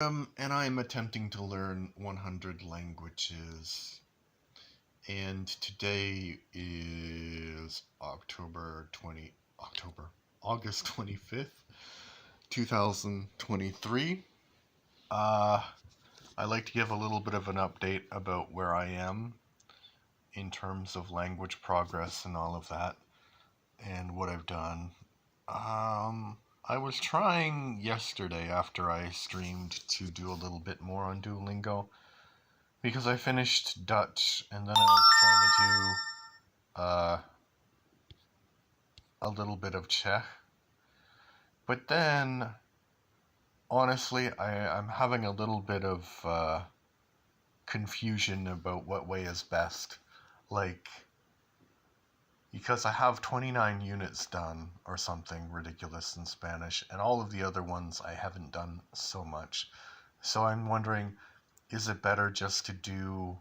And I'm attempting to learn 100 languages. And today is August 25th, 2023. I'd like to give a little bit of an update about where I am in terms of language progress and all of that, and what I've done. I was trying yesterday after I streamed to do a little bit more on Duolingo because I finished Dutch and then I was trying to do a little bit of Czech. But then, honestly, I'm having a little bit of confusion about what way is best. Like, because I have 29 units done or something ridiculous in Spanish, and all of the other ones I haven't done so much. So I'm wondering, is it better just to do,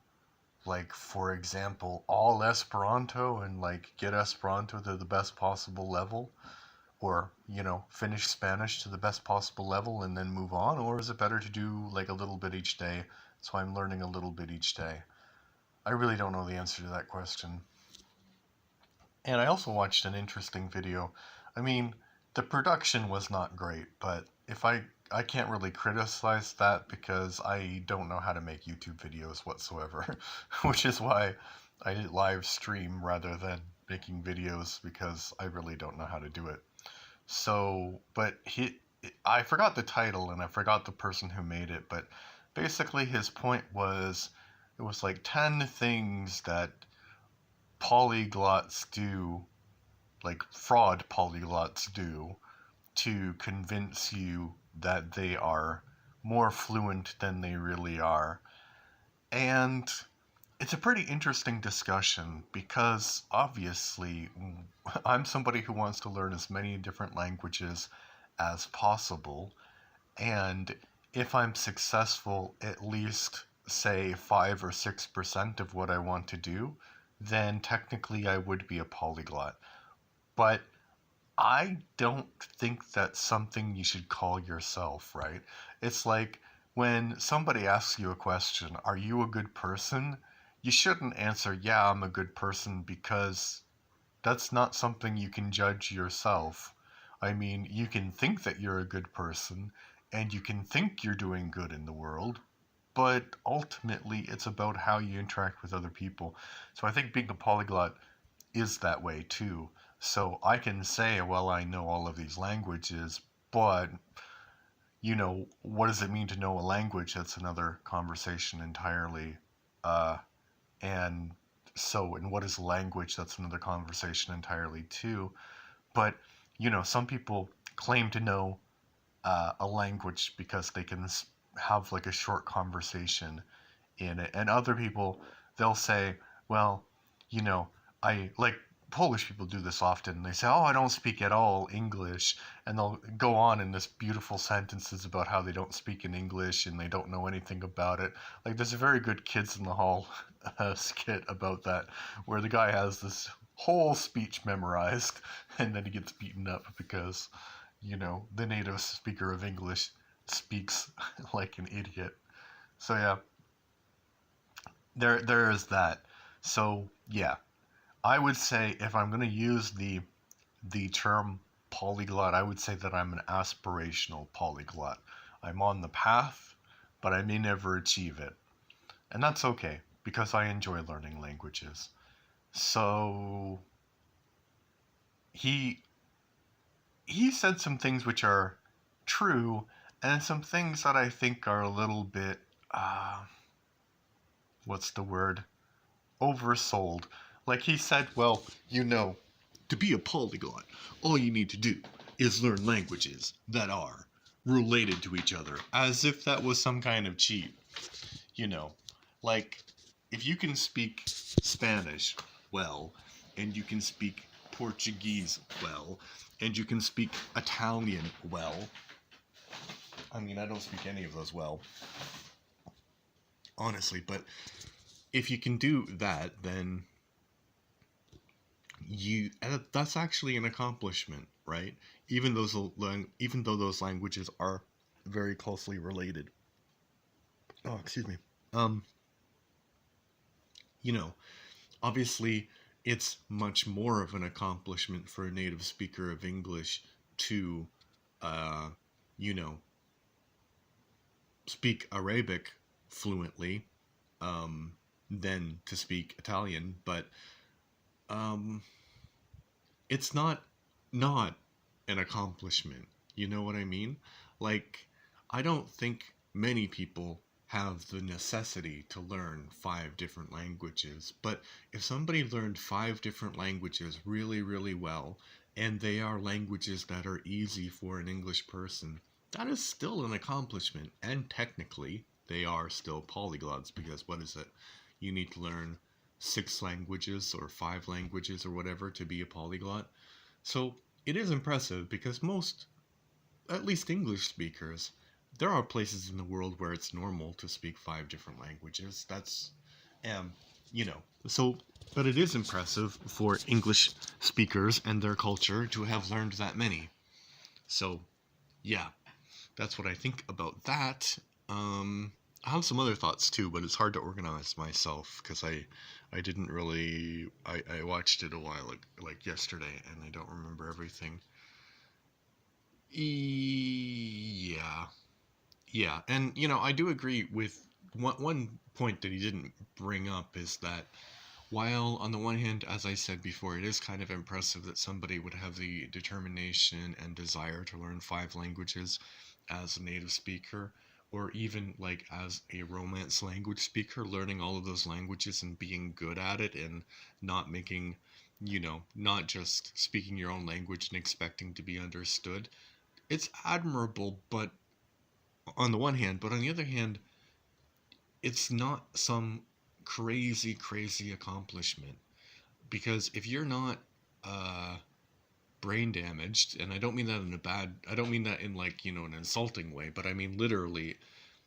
like, for example, all Esperanto and, like, get Esperanto to the best possible level? Or, finish Spanish to the best possible level and then move on? Or is it better to do, like, a little bit each day, so I'm learning a little bit each day? I really don't know the answer to that question. And I also watched an interesting video. I mean, the production was not great, but I can't really criticize that because I don't know how to make YouTube videos whatsoever, which is why I live stream rather than making videos because I really don't know how to do it. So, but I forgot the title and I forgot the person who made it, but basically his point was it was like 10 things that polyglots do, like fraud polyglots do, to convince you that they are more fluent than they really are. And it's a pretty interesting discussion because obviously I'm somebody who wants to learn as many different languages as possible. And if I'm successful, at least say 5 or 6% of what I want to do, then technically I would be a polyglot. But I don't think that's something you should call yourself, right? It's like when somebody asks you a question, are you a good person? You shouldn't answer, yeah, I'm a good person, because that's not something you can judge yourself. I mean, you can think that you're a good person and you can think you're doing good in the world, but ultimately it's about how you interact with other people. So I think being a polyglot is that way too. So I can say, well, I know all of these languages, but what does it mean to know a language? That's another conversation entirely. Uh, and and what is language? That's another conversation entirely too. But, some people claim to know a language because they can have like a short conversation in it. And other people, they'll say, well, you know, I like Polish people do this often. They say, oh, I don't speak at all English. And they'll go on in this beautiful sentences about how they don't speak in English and they don't know anything about it. Like, there's a very good Kids in the Hall skit about that, where the guy has this whole speech memorized and then he gets beaten up because, the native speaker of English speaks like an idiot. So, yeah, there is that. So yeah, I would say if I'm going to use the term polyglot, I would say that I'm an aspirational polyglot. I'm on the path, but I may never achieve it, and that's okay because I enjoy learning languages. So he he said some things which are true, and some things that I think are a little bit what's the word, oversold. Like he said, well, to be a polyglot, all you need to do is learn languages that are related to each other, as if that was some kind of cheat. You know, like if you can speak Spanish well, and you can speak Portuguese well, and you can speak Italian well. I mean, I don't speak any of those well, honestly, but if you can do that, then that's actually an accomplishment, right? Even though those languages are very closely related. Oh, excuse me. Um, you know, obviously, it's much more of an accomplishment for a native speaker of English to, uh, you know, speak Arabic fluently um, than to speak Italian. But um, it's not an accomplishment. You know what I mean? Like, I don't think many people have the necessity to learn 5 different languages, but if somebody learned 5 different languages really, really well, and they are languages that are easy for an English person, that is still an accomplishment. And technically, they are still polyglots because what is it? You need to learn 6 languages or 5 languages or whatever to be a polyglot. So it is impressive because most, at least English speakers, there are places in the world where it's normal to speak 5 different languages. That's, um, you know, so, but it is impressive for English speakers and their culture to have learned that many. So, yeah, that's what I think about that. I have some other thoughts too, but it's hard to organize myself because I didn't really I watched it a while like yesterday and I don't remember everything. Yeah, yeah, and I do agree with one point that he didn't bring up is that while on the one hand, as I said before, it is kind of impressive that somebody would have the determination and desire to learn 5 languages as a native speaker, or even like as a Romance language speaker, learning all of those languages and being good at it and not making, not just speaking your own language and expecting to be understood. It's admirable, but on the one hand, but on the other hand, it's not some crazy, crazy accomplishment because if you're not uh, brain damaged, and I don't mean that in a bad, I don't mean that in like an insulting way, but I mean literally,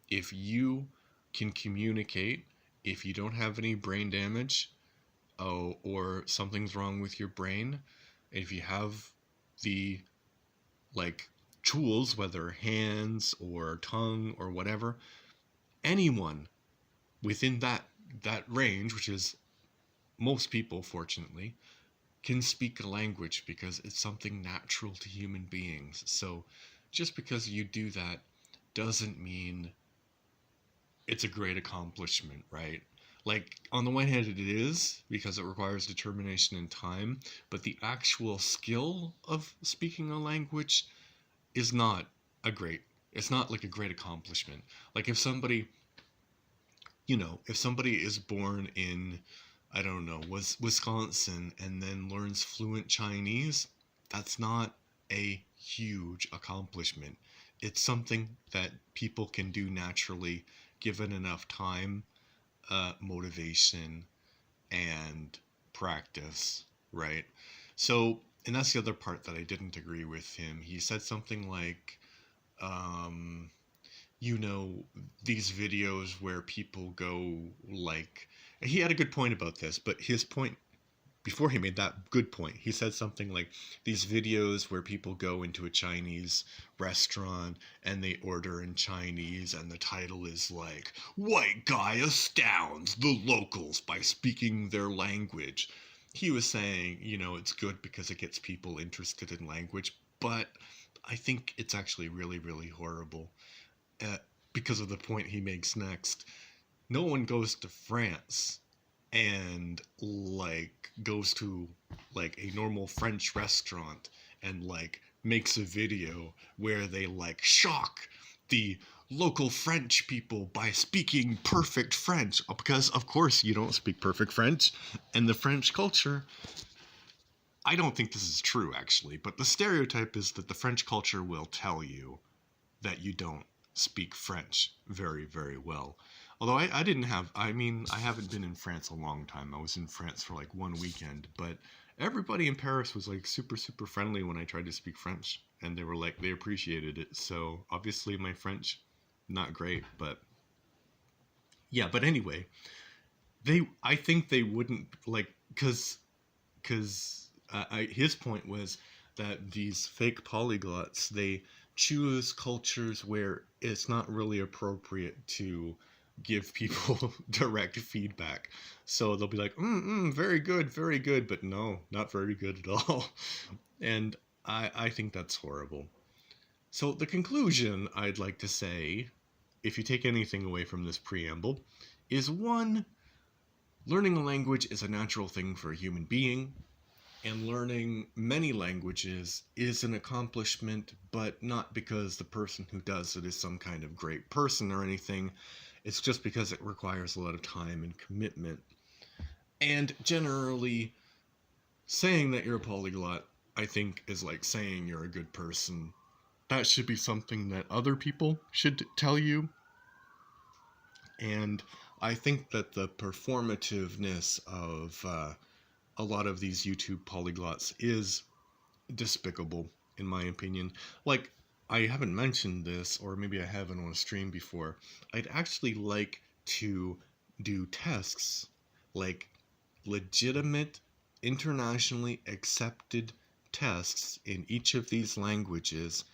if you can communicate, if you don't have any brain damage, oh, or something's wrong with your brain, if you have the like tools, whether hands or tongue or whatever, anyone within that range, which is most people, fortunately, can speak a language because it's something natural to human beings. So just because you do that doesn't mean it's a great accomplishment, right? Like, on the one hand, it is because it requires determination and time, but the actual skill of speaking a language is not a great, it's not like a great accomplishment. Like, if somebody is born in, I don't know, Wisconsin and then learns fluent Chinese, that's not a huge accomplishment. It's something that people can do naturally given enough time, motivation, and practice, right? So, and that's the other part that I didn't agree with him. He said something like, um, you know, these videos where people go like, he had a good point about this, but his point before he made that good point, he said something like these videos where people go into a Chinese restaurant and they order in Chinese and the title is like white guy astounds the locals by speaking their language. He was saying, it's good because it gets people interested in language, but I think it's actually really, really horrible uh, because of the point he makes next. No one goes to France and like goes to like a normal French restaurant and like makes a video where they like shock the local French people by speaking perfect French because of course you don't speak perfect French and the French culture. I don't think this is true actually, but the stereotype is that the French culture will tell you that you don't speak French very, very well. Although I didn't have, I mean, I haven't been in France a long time. I was in France for like one weekend, but everybody in Paris was like super, super friendly when I tried to speak French. And they were like, they appreciated it. So obviously my French, not great, but yeah, but anyway, I think they wouldn't like, because his point was that these fake polyglots they choose cultures where it's not really appropriate to give people direct feedback. So they'll be like, very good, but no, not very good at all. And I think that's horrible. So the conclusion I'd like to say, if you take anything away from this preamble, is one, learning a language is a natural thing for a human being, and learning many languages is an accomplishment, but not because the person who does it is some kind of great person or anything. It's just because it requires a lot of time and commitment. And generally, saying that you're a polyglot, I think, is like saying you're a good person. That should be something that other people should tell you. And I think that the performativeness of a lot of these YouTube polyglots is despicable, in my opinion. Like, I haven't mentioned this, or maybe I haven't on a stream before. I'd actually like to do tests, like legitimate, internationally accepted tests in each of these languages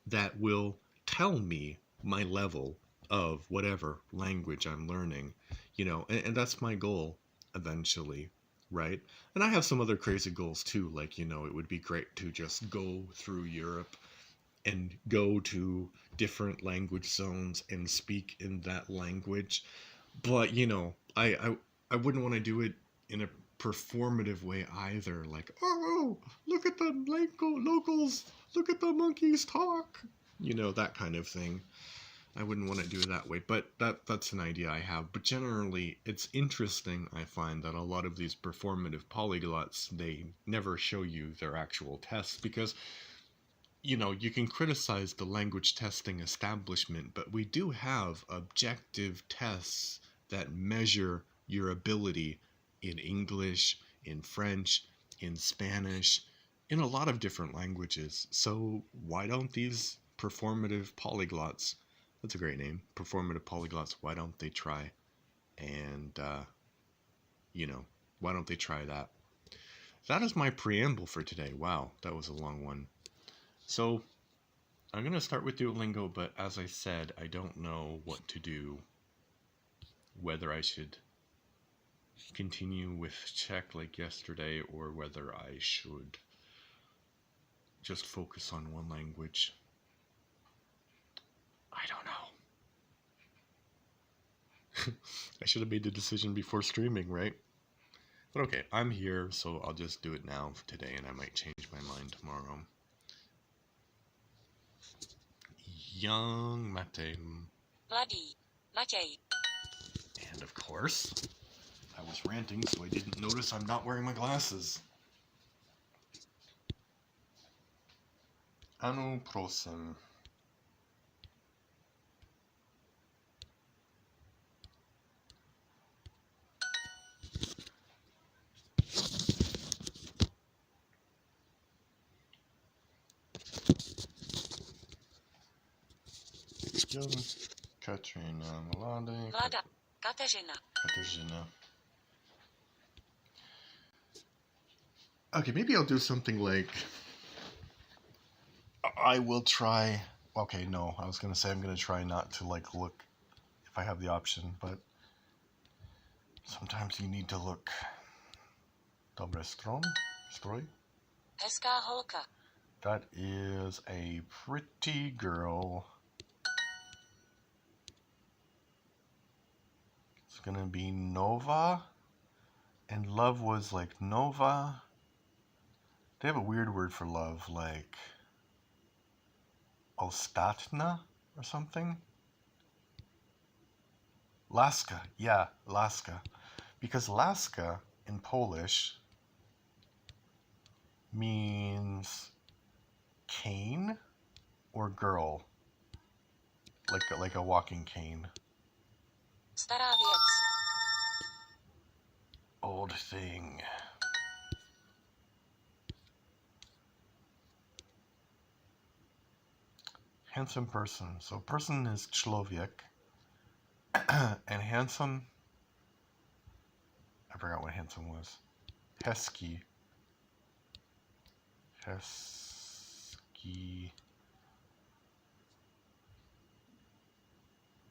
that will tell me my level of whatever language I'm learning, and that's my goal eventually, right? And I have some other crazy goals too, like, it would be great to just go through Europe and go to different language zones and speak in that language. But, I wouldn't want to do it in a performative way either. Like, oh, look at the locals, look at the monkeys talk, that kind of thing. I wouldn't want to do it that way, but that's an idea I have. But generally, it's interesting, I find, that a lot of these performative polyglots, they never show you their actual tests because, you can criticize the language testing establishment, but we do have objective tests that measure your ability in English, in French, in Spanish, in a lot of different languages. So why don't these performative polyglots, that's a great name, performative polyglots, why don't they try and, why don't they try that? That is my preamble for today. Wow, that was a long one. So I'm going to start with Duolingo, but as I said, I don't know what to do. Whether I should continue with Czech like yesterday or whether I should just focus on one language. I don't know. I should have made the decision before streaming, right? But okay, I'm here, so I'll just do it now for today, and I might change my mind tomorrow. Young Mate. Bloody Matej. And of course, I was ranting, so I didn't notice I'm not wearing my glasses. Ano prosím. Katrina, Vlada. Kateřina. Katarzyna. Okay, maybe I'll do something like, I will try. Okay, no, I was gonna say I'm gonna try not to look if I have the option, but sometimes you need to look. Dobre stroj. Hezká holka. That is a pretty girl. It's gonna be Nova, and love was like Nova. They have a weird word for love, like Ostatna or something. Laska, yeah, Laska. Because Laska in Polish means cane or girl. Like a walking cane. Stará věc. Old thing. Handsome person. So person is człowiek. And handsome, I forgot what handsome was. Hesky.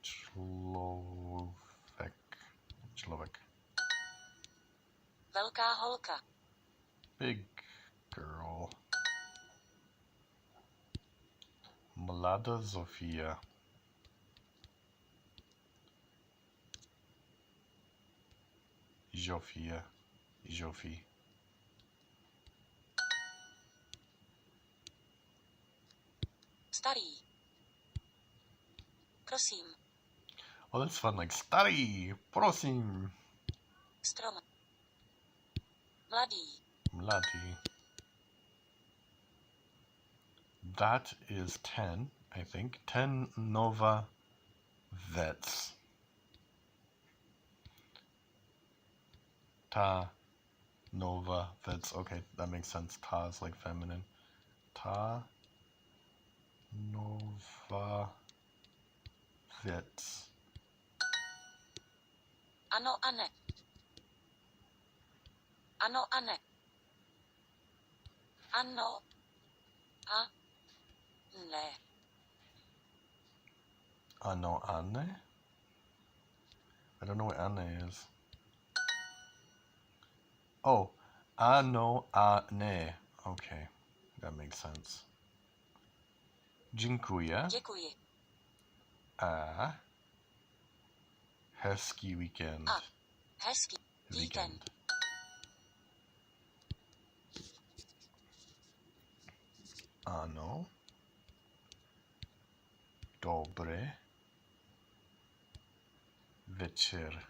Człowiek. člověk. Velká holka. Big girl. Mlada Zofia. Zofia. Zofie. Starý. Prosím. Oh, that's fun. Like, starý, prosím. Strom. Mladý. Mladý. That is 10, I think. 10 nova vets. Ta nova vets. Okay, that makes sense. Ta is like feminine. Ta nova vets. Ano a ne. Ano a ne. Ano. A. Ne. Ano Anne? I don't know what Anne is. Oh, ano Anne. Okay, that makes sense. Dziękuję. Děkuji. A hezký weekend. A. Hezký. Víkend. Ano. Dobrý večer.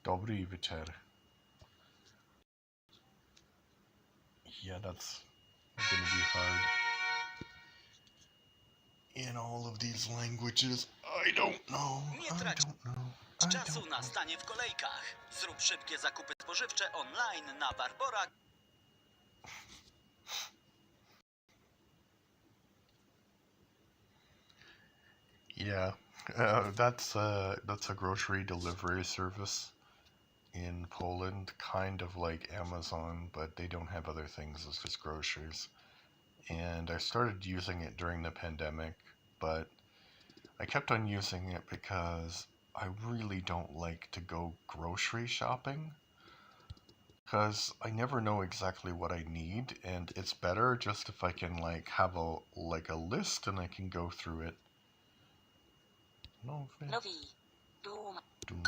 Dobrý večer. Yeah, that's gonna be hard. In all of these languages, I don't know. Nie I trać don't know. I czasu don't na know. stanie w kolejkach. Zrób szybkie zakupy spożywcze online na Barbora. Yeah, that's a grocery delivery service in Poland, kind of like Amazon, but they don't have other things. It's just groceries. And I started using it during the pandemic, but I kept on using it because I really don't like to go grocery shopping, because I never know exactly what I need, and it's better just if I can like have a list and I can go through it. Nowy Nový. Dům. dům.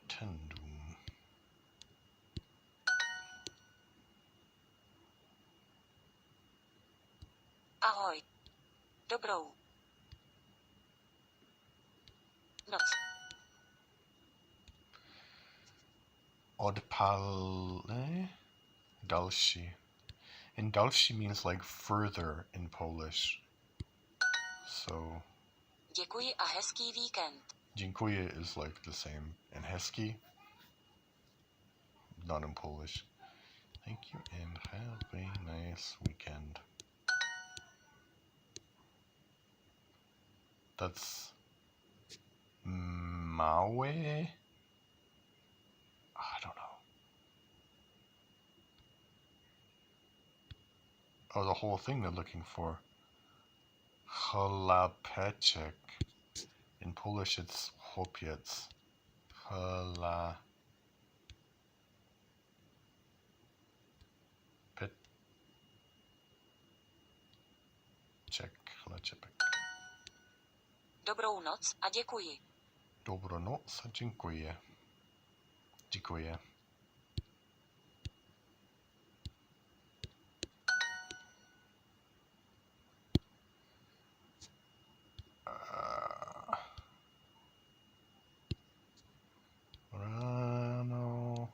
Ten dům. Ahoj. Dobrou. Noc. Odpale. Další. And další means like further in Polish. So, Děkuji a hezký víkend. dziękuję is like the same. And hezky, not in Polish. Thank you and have a nice weekend. That's małe. I don't know. Oh, the whole thing they're looking for. Chlapeczek. In Polish, it's chłopiec. Chlapeczek. Chlapeczek. Dobrou noc a děkuji. Dobronoc, dziękuję. Dziękuję. Rano.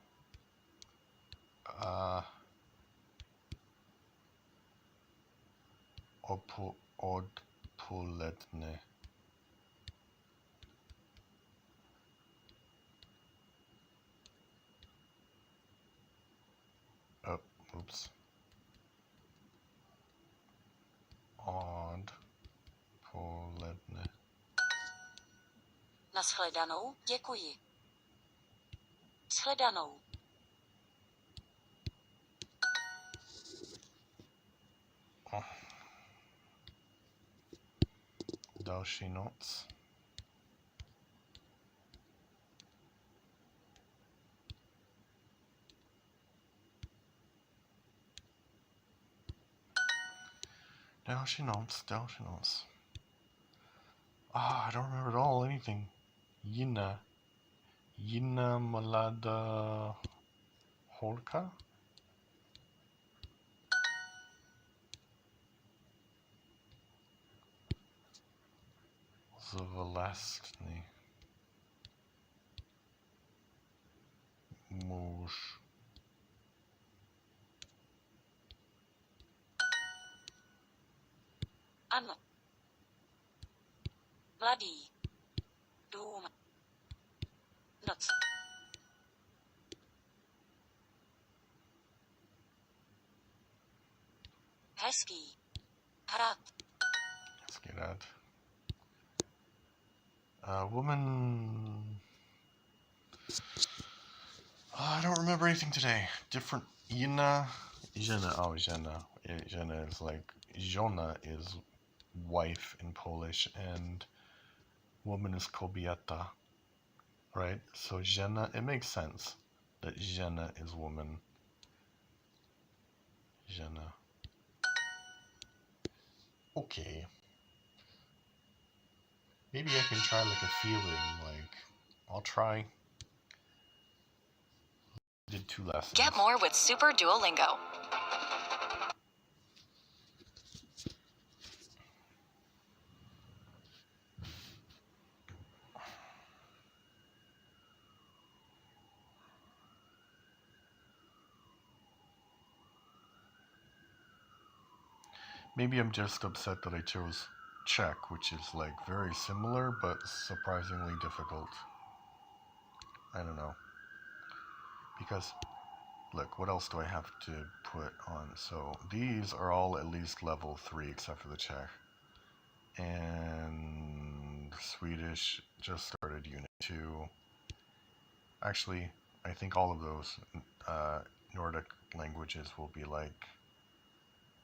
Odpoledne. Oops. Odpoledne. Nashledanou, děkuji. Shledanou. Další noc. Další noc, další noc. I don't remember at all anything. Yina. Yina Malada Holka? Zvolastny. Muž. Ano. Mladý. Dům. Noc. Hezký. Hrad. Let's get that. Woman. I don't remember anything today. Different. Yina. Żena. Oh, Żena. Żena is like. Żona is wife in Polish, and woman is kobieta. Right? So Żena. It makes sense that Żena is woman. Żena. Okay. Maybe I can try like a feeling, like, I'll try. Did 2 lessons. Get more with Super Duolingo. Maybe I'm just upset that I chose Czech, which is like very similar but surprisingly difficult. I don't know. Because, look, what else do I have to put on? So these are all at least level 3 except for the Czech. And Swedish just started Unit 2. Actually, I think all of those Nordic languages will be like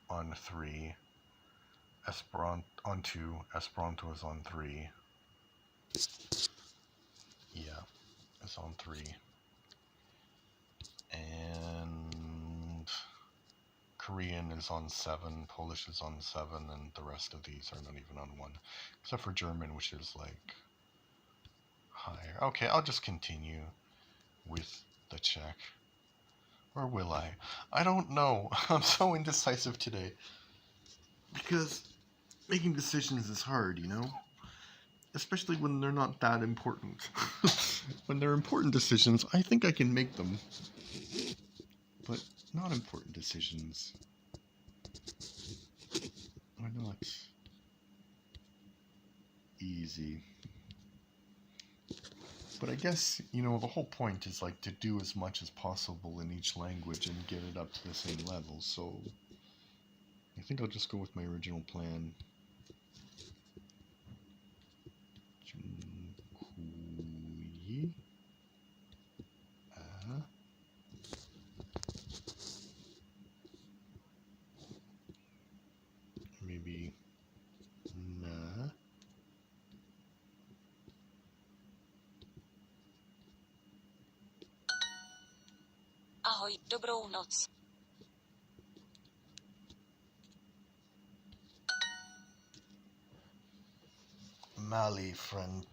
on 3. Esperanto on 2. Esperanto is on 3. Yeah, it's on 3. And Korean is on 7. Polish is on 7, and the rest of these are not even on 1, except for German, which is like higher. Okay, I'll just continue with the Czech. Or will I? I don't know. I'm so indecisive today. Because making decisions is hard, you know? Especially when they're not that important. When they're important decisions, I think I can make them. But not important decisions are not easy. But I guess, you know, the whole point is like to do as much as possible in each language and get it up to the same level, so I think I'll just go with my original plan. Dziękuję. Maybe na. Ahoj, dobrou noc. Mali friend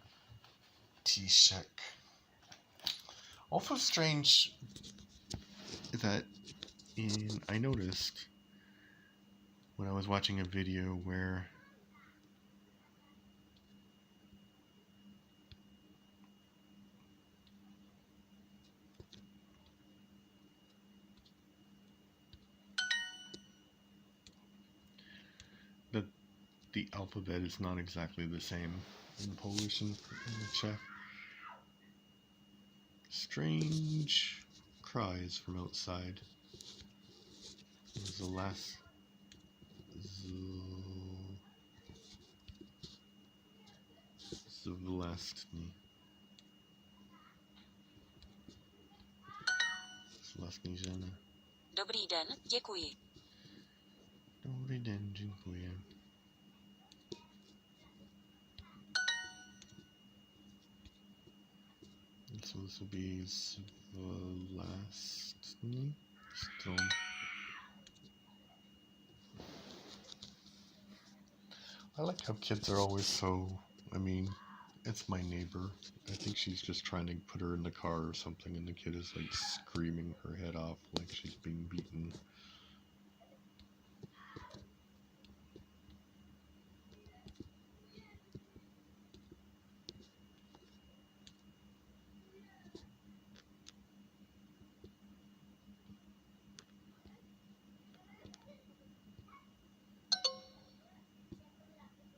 Tishek. Also strange that I noticed when I was watching a video where that the alphabet is not exactly the same in Polish and in Czech. Strange cries from outside. There's the last Zvlastny. Zvlastny žena. Dobrý den, děkuji. Dobry den, dziękuję. So this will be Vlastny Strom. I like how kids are always so, I mean, it's my neighbor. I think she's just trying to put her in the car or something, and the kid is like screaming her head off like she's being beaten.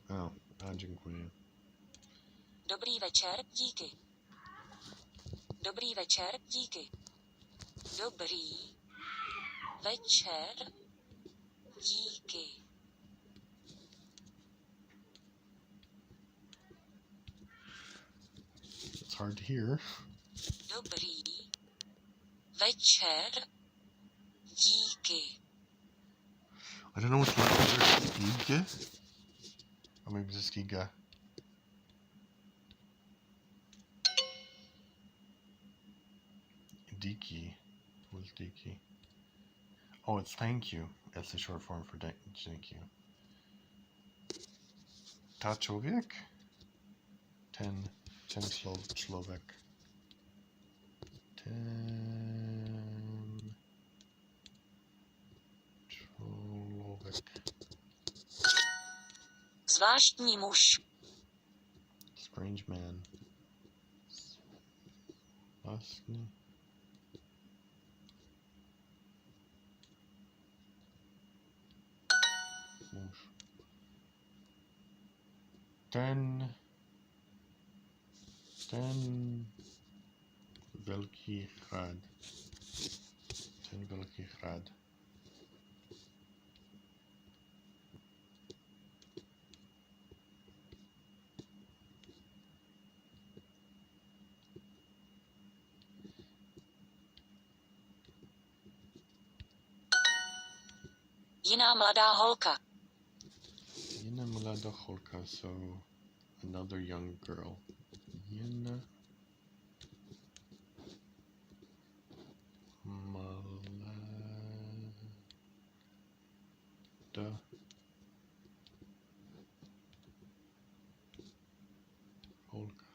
Oh, dziękuję. Dobrý večer, díky. Dobrý večer, díky. Dobrý večer, díky. It's hard to hear. Dobrý večer, díky. I don't know what's wrong with Iga? Or maybe just Iga. Diki. What's Diki? Oh, it's thank you. That's the short form for thank you. Tachowiek? 10 Slovak. 10 Slovak. Zvláštní muž. Strange man. Vlastny. Muž. Ten velký hrad. Ten velký hrad. Jiná mladá holka. Jiná mladá holka, so another young girl. Jiná mladá holka.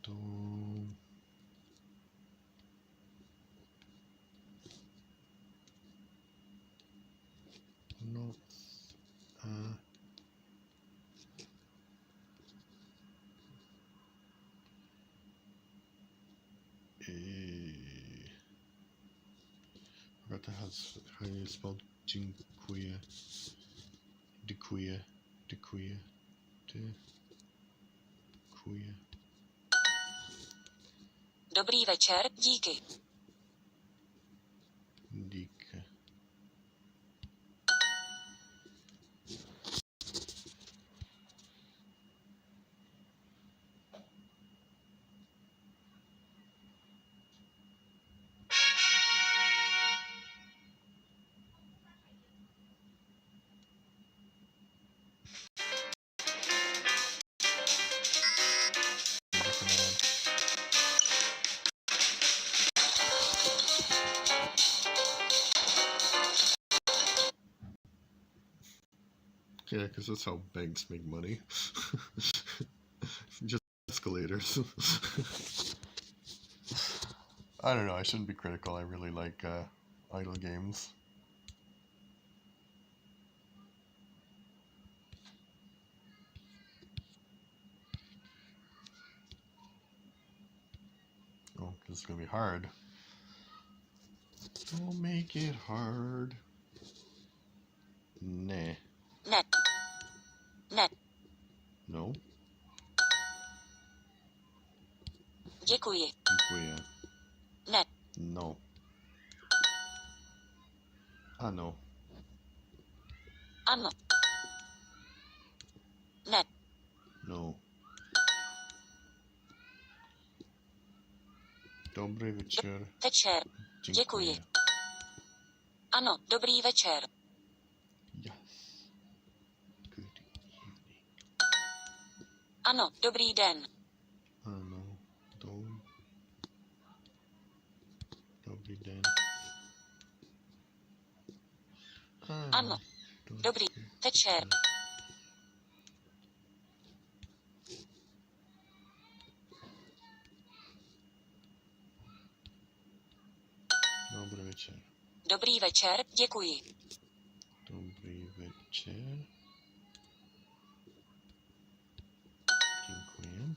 To noc a forgot how you spelled dziękuję. Dziękuję. Dziękuję. Dziękuję. Dobrý večer, díky. Díky. Yeah, because that's how banks make money. Just escalators. I don't know, I shouldn't be critical. I really like idle games. Oh, this is gonna be hard. Don't make it hard. Nah. Ne. Ne. No. Děkuji. Dziękuję. Ne. No. Ano. Ano. Ne. No. Dobrý večer. Večer. Děkuji. Ano, dobrý večer. Yes. Good evening. Ano, dobrý den. Ano, dobrý den. Ano, dobrý večer. Dobrý večer. Dobrý večer, děkuji. Dobrý večer. Děkuji.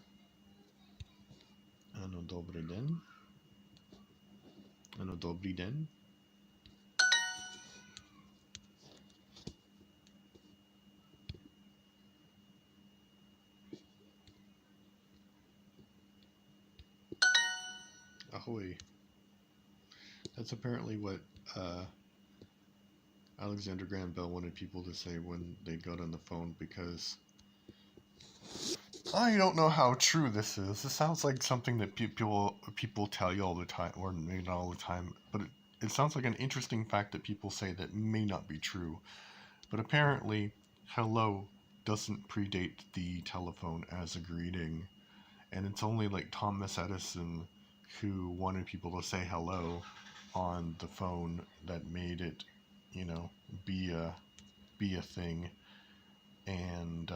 Ano, dobrý den. Ano, dobrý den. Ahoy. That's apparently what Alexander Graham Bell wanted people to say when they got on the phone, because I don't know how true this is. This sounds like something that people tell you all the time, or maybe not all the time, but it sounds like an interesting fact that people say that may not be true. But apparently, hello doesn't predate the telephone as a greeting, and it's only like Thomas Edison who wanted people to say hello on the phone that made it, you know, be a thing. And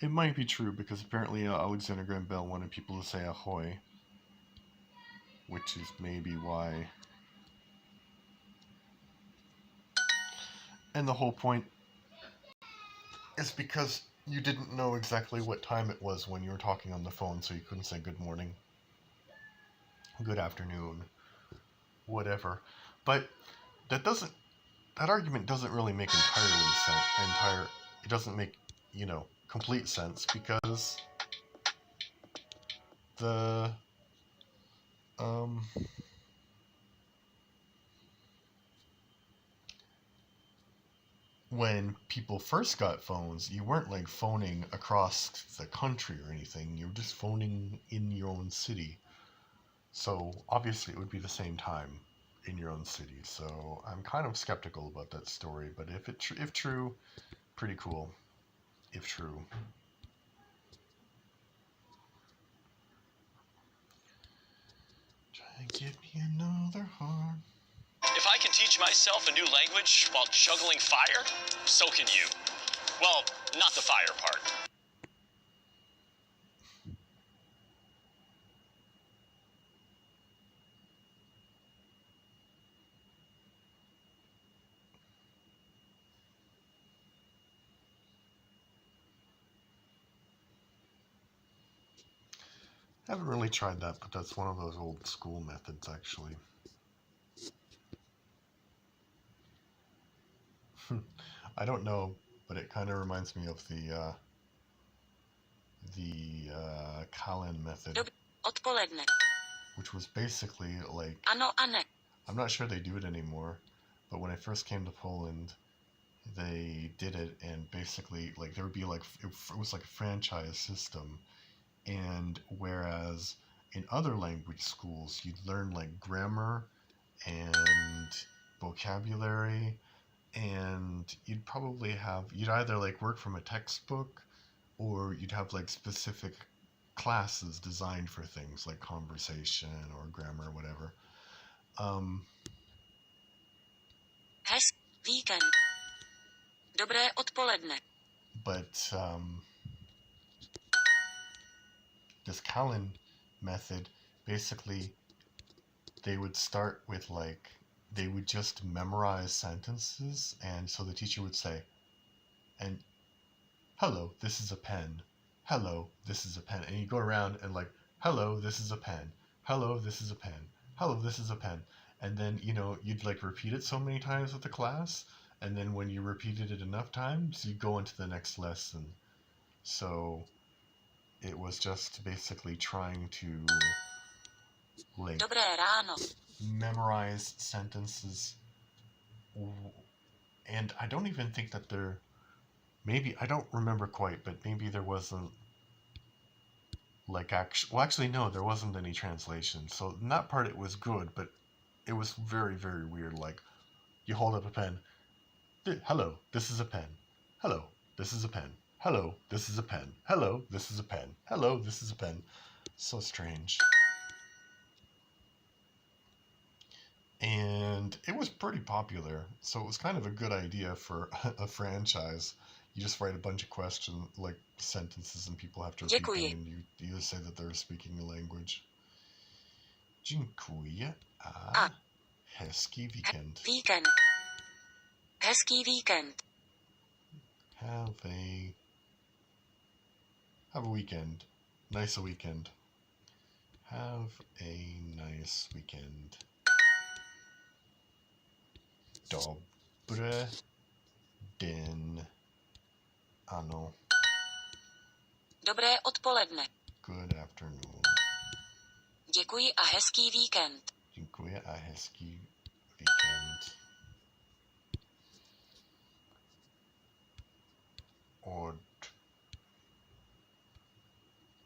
it might be true, because apparently Alexander Graham Bell wanted people to say ahoy, which is maybe why. And the whole point is because you didn't know exactly what time it was when you were talking on the phone, so you couldn't say good morning, good afternoon, whatever. But that argument doesn't really make it doesn't make, you know, complete sense, because the when people first got phones, you weren't like phoning across the country or anything. You were just phoning in your own city. So obviously it would be the same time in your own city. So I'm kind of skeptical about that story, but if true, pretty cool. If true. Try and give me another heart. If I can teach myself a new language while juggling fire, so can you. Well, not the fire part. I haven't really tried that, but that's one of those old school methods, actually. I don't know, but it kind of reminds me of the Kalin method, Odpoledne. which was basically like, Ano a ne. I'm not sure they do it anymore, but when I first came to Poland, they did it, and basically, like, there would be like, it was like a franchise system, and whereas in other language schools, you'd learn like grammar and vocabulary, and you'd either like work from a textbook, or you'd have like specific classes designed for things like conversation or grammar or whatever. Víkend. Dobré odpoledne. But this Kalin method, basically, they would start with like, they would just memorize sentences, and so the teacher would say, and hello, this is a pen. Hello, this is a pen. And you go around and like, hello, this is a pen. Hello, this is a pen. Hello, this is a pen. And then, you know, you'd like repeat it so many times with the class, and then when you repeated it enough times, you go into the next lesson. So it was just basically trying to like Dobré ráno. memorize sentences, and I don't even think that maybe, I don't remember quite, but maybe there wasn't Like, actually, no, there wasn't any translation. So in that part, it was good, but it was very, very weird. Like, you hold up a pen. Hello, this is a pen. Hello, this is a pen. Hello, this is a pen. Hello, this is a pen. Hello, this is a pen. So strange. And it was pretty popular, so it was kind of a good idea for a franchise. You just write a bunch of questions, like sentences, and people have to repeat Děkuji. them, and you say that they're speaking the language. Dziękuję a hezký víkend. Víkend. Hezký víkend. Have a weekend. Nice weekend. Have a nice weekend. Dobre den. Ano. Dobré odpoledne. Good afternoon. Děkuji a hezký víkend. Dziękuję a hezký víkend.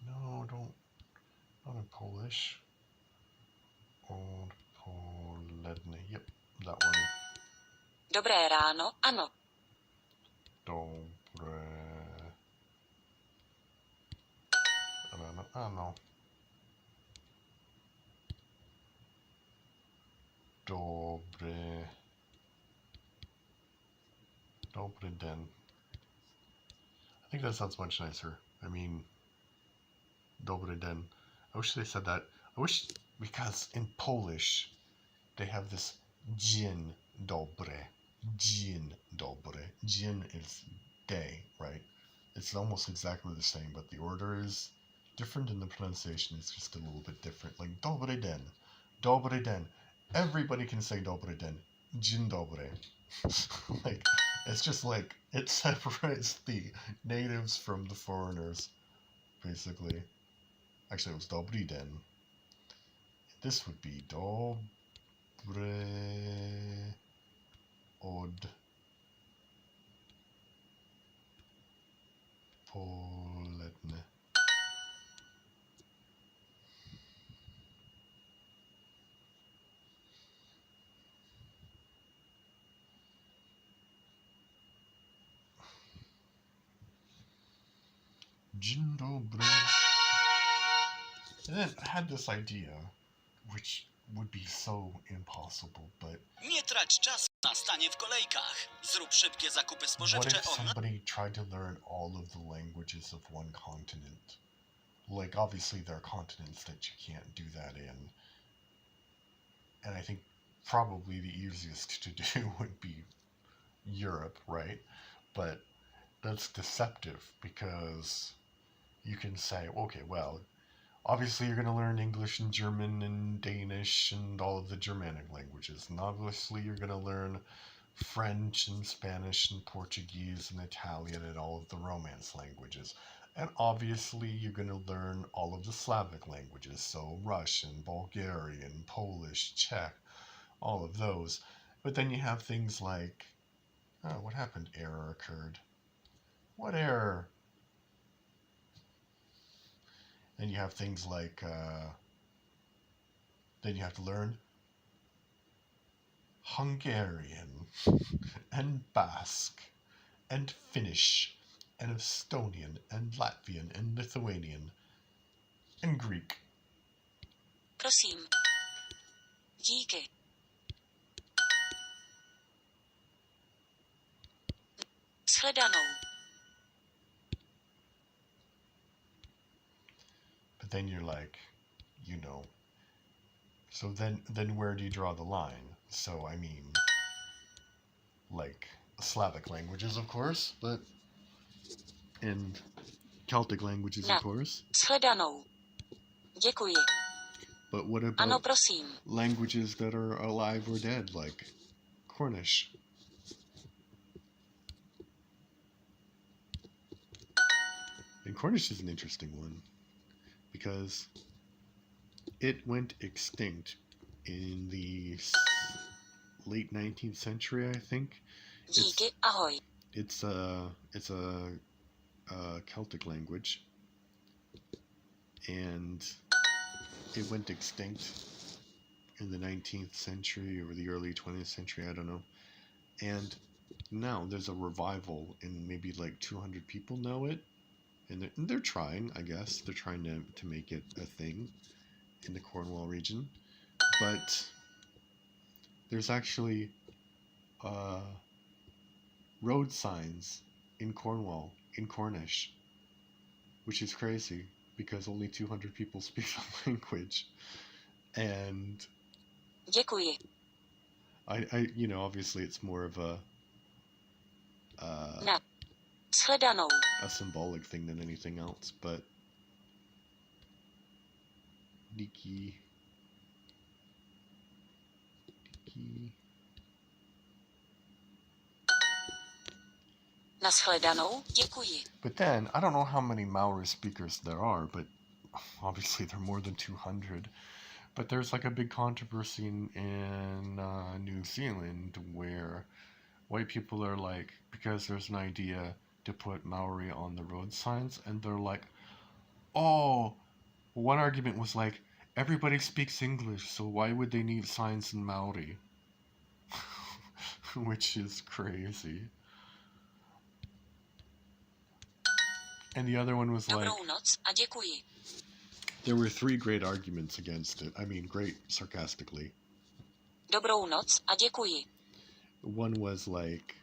No, not in Polish. Odpoledne. Yep, that one. Dobré ráno, ano. Dobre. Ano. Dobry den. I think that sounds much nicer. I mean, dobry den. I wish they said that. Because in Polish, they have this dzień dobry. Dzień dobry. Dzień is day, right? It's almost exactly the same, but the order is different and the pronunciation is just a little bit different. Like dobry den. Dobry den. Everybody can say dobry den. Dzień dobry. Like, it's just like, it separates the natives from the foreigners, basically. Actually, it was dobry den. This would be dobre odpoledne. Dzień dobry. And then I had this idea, which would be so impossible, but Nie trać czasu na stanie w kolejkach. Zrób szybkie zakupy what spożywcze if online. somebody tried to learn all of the languages of one continent? Like, obviously there are continents that you can't do that in. And I think probably the easiest to do would be Europe, right? But that's deceptive because you can say, okay, well, obviously you're going to learn English and German and Danish and all of the Germanic languages. And obviously you're going to learn French and Spanish and Portuguese and Italian and all of the Romance languages. And obviously you're going to learn all of the Slavic languages, so Russian, Bulgarian, Polish, Czech, all of those. But then you have things like, oh, what happened? Error occurred. What error? Then you have things like, then you have to learn Hungarian and Basque and Finnish and Estonian and Latvian and Lithuanian and Greek. Prosím. Díky. Shledanou. But then you're like, so then where do you draw the line? So, I mean, like, Slavic languages, of course, but in Celtic languages, No. of course. Shledanou. Děkuji. But what Ano, about prosím. languages that are alive or dead, like Cornish? And Cornish is an interesting one because it went extinct in the late 19th century, I think. Díky, ahoj. It's a Celtic language, and it went extinct in the 19th century or the early 20th century, I don't know. And now there's a revival, and maybe like 200 people know it, and they're trying, I guess. They're trying to make it a thing in the Cornwall region. But there's actually road signs in Cornwall, in Cornish, which is crazy because only 200 people speak the language. And Děkuji. I obviously it's more of Na. Shledanou. a symbolic thing than anything else, but Diki. Na shledanou. Děkuji. But then, I don't know how many Maori speakers there are, but obviously there are more than 200. But there's like a big controversy in New Zealand where white people are like, because there's an idea to put Maori on the road signs, and they're like, oh, one argument was like, everybody speaks English, so why would they need signs in Maori? Which is crazy. And the other one was like, Dobrou noc a děkuji. There were 3 great arguments against it. I mean, great sarcastically. Dobrou noc a děkuji. One was like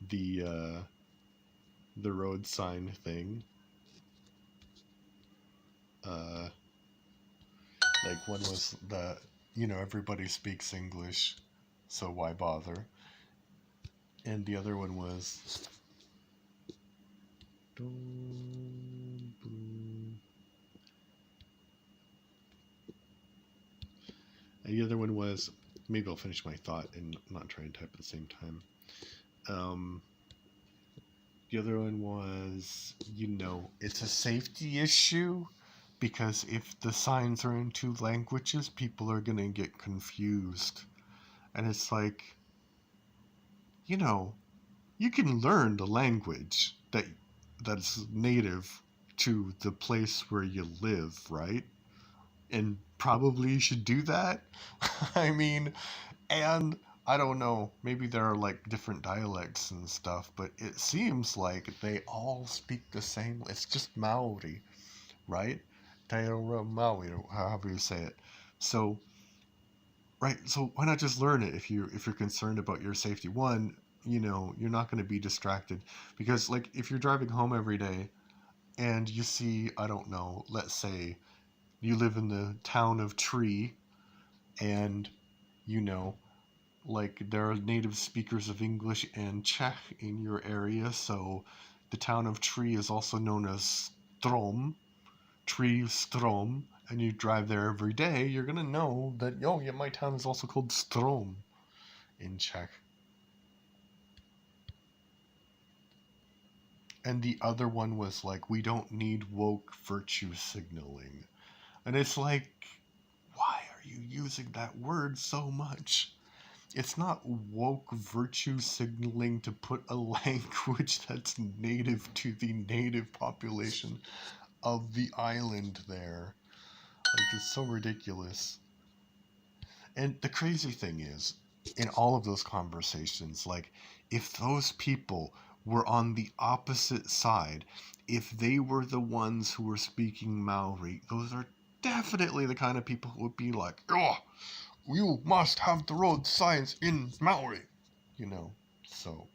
the road sign thing. Like one was the, everybody speaks English, so why bother? And the other one was and the other one was, maybe I'll finish my thought and not try and type at the same time. The other one was, it's a safety issue because if the signs are in 2 languages, people are going to get confused. And it's like, you can learn the language that's native to the place where you live, right? And probably you should do that. I mean, and I don't know, maybe there are like different dialects and stuff, but it seems like they all speak the same. It's just Maori, right? Taira Maori, or however you say it. So, right, so why not just learn it if you're concerned about your safety? One, you're not going to be distracted, because like if you're driving home every day and you see, I don't know, let's say you live in the town of Tree, and like there are native speakers of English and Czech in your area, so the town of Tree is also known as Strom, Tree Strom, and you drive there every day, you're gonna know that, oh yeah, my town is also called Strom in Czech. And the other one was like, we don't need woke virtue signaling. And it's like, why are you using that word so much? It's not woke virtue signaling to put a language that's native to the native population of the island there. Like, it's so ridiculous. And the crazy thing is, in all of those conversations, like, if those people were on the opposite side, if they were the ones who were speaking Maori, those are definitely the kind of people who would be like, oh, you must have the road signs in Maori. So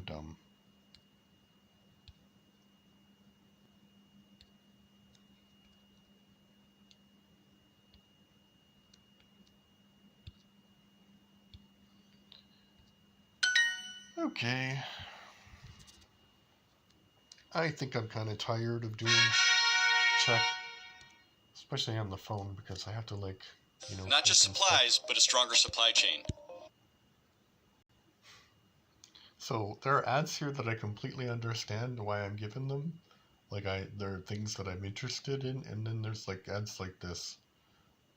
dumb. Okay. I think I'm kind of tired of doing check, especially on the phone, because I have to Not click just and supplies, stuff. but a stronger supply chain. So there are ads here that I completely understand why I'm given them. Like there are things that I'm interested in, and then there's like ads like this.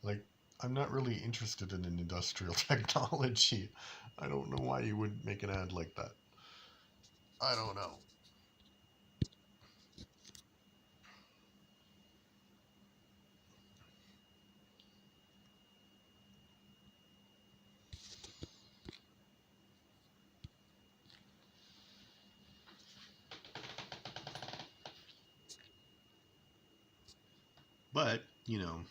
Like, I'm not really interested in an industrial technology. I don't know why you would make an ad like that. I don't know. But, you know,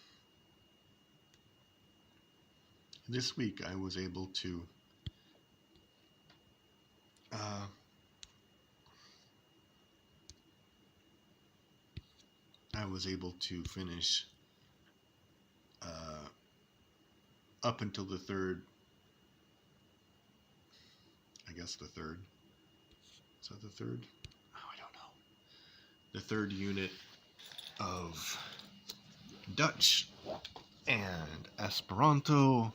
this week I was able to finish up until the third. I guess the third. Is that the third? Oh, I don't know. The third unit of Dutch and Esperanto.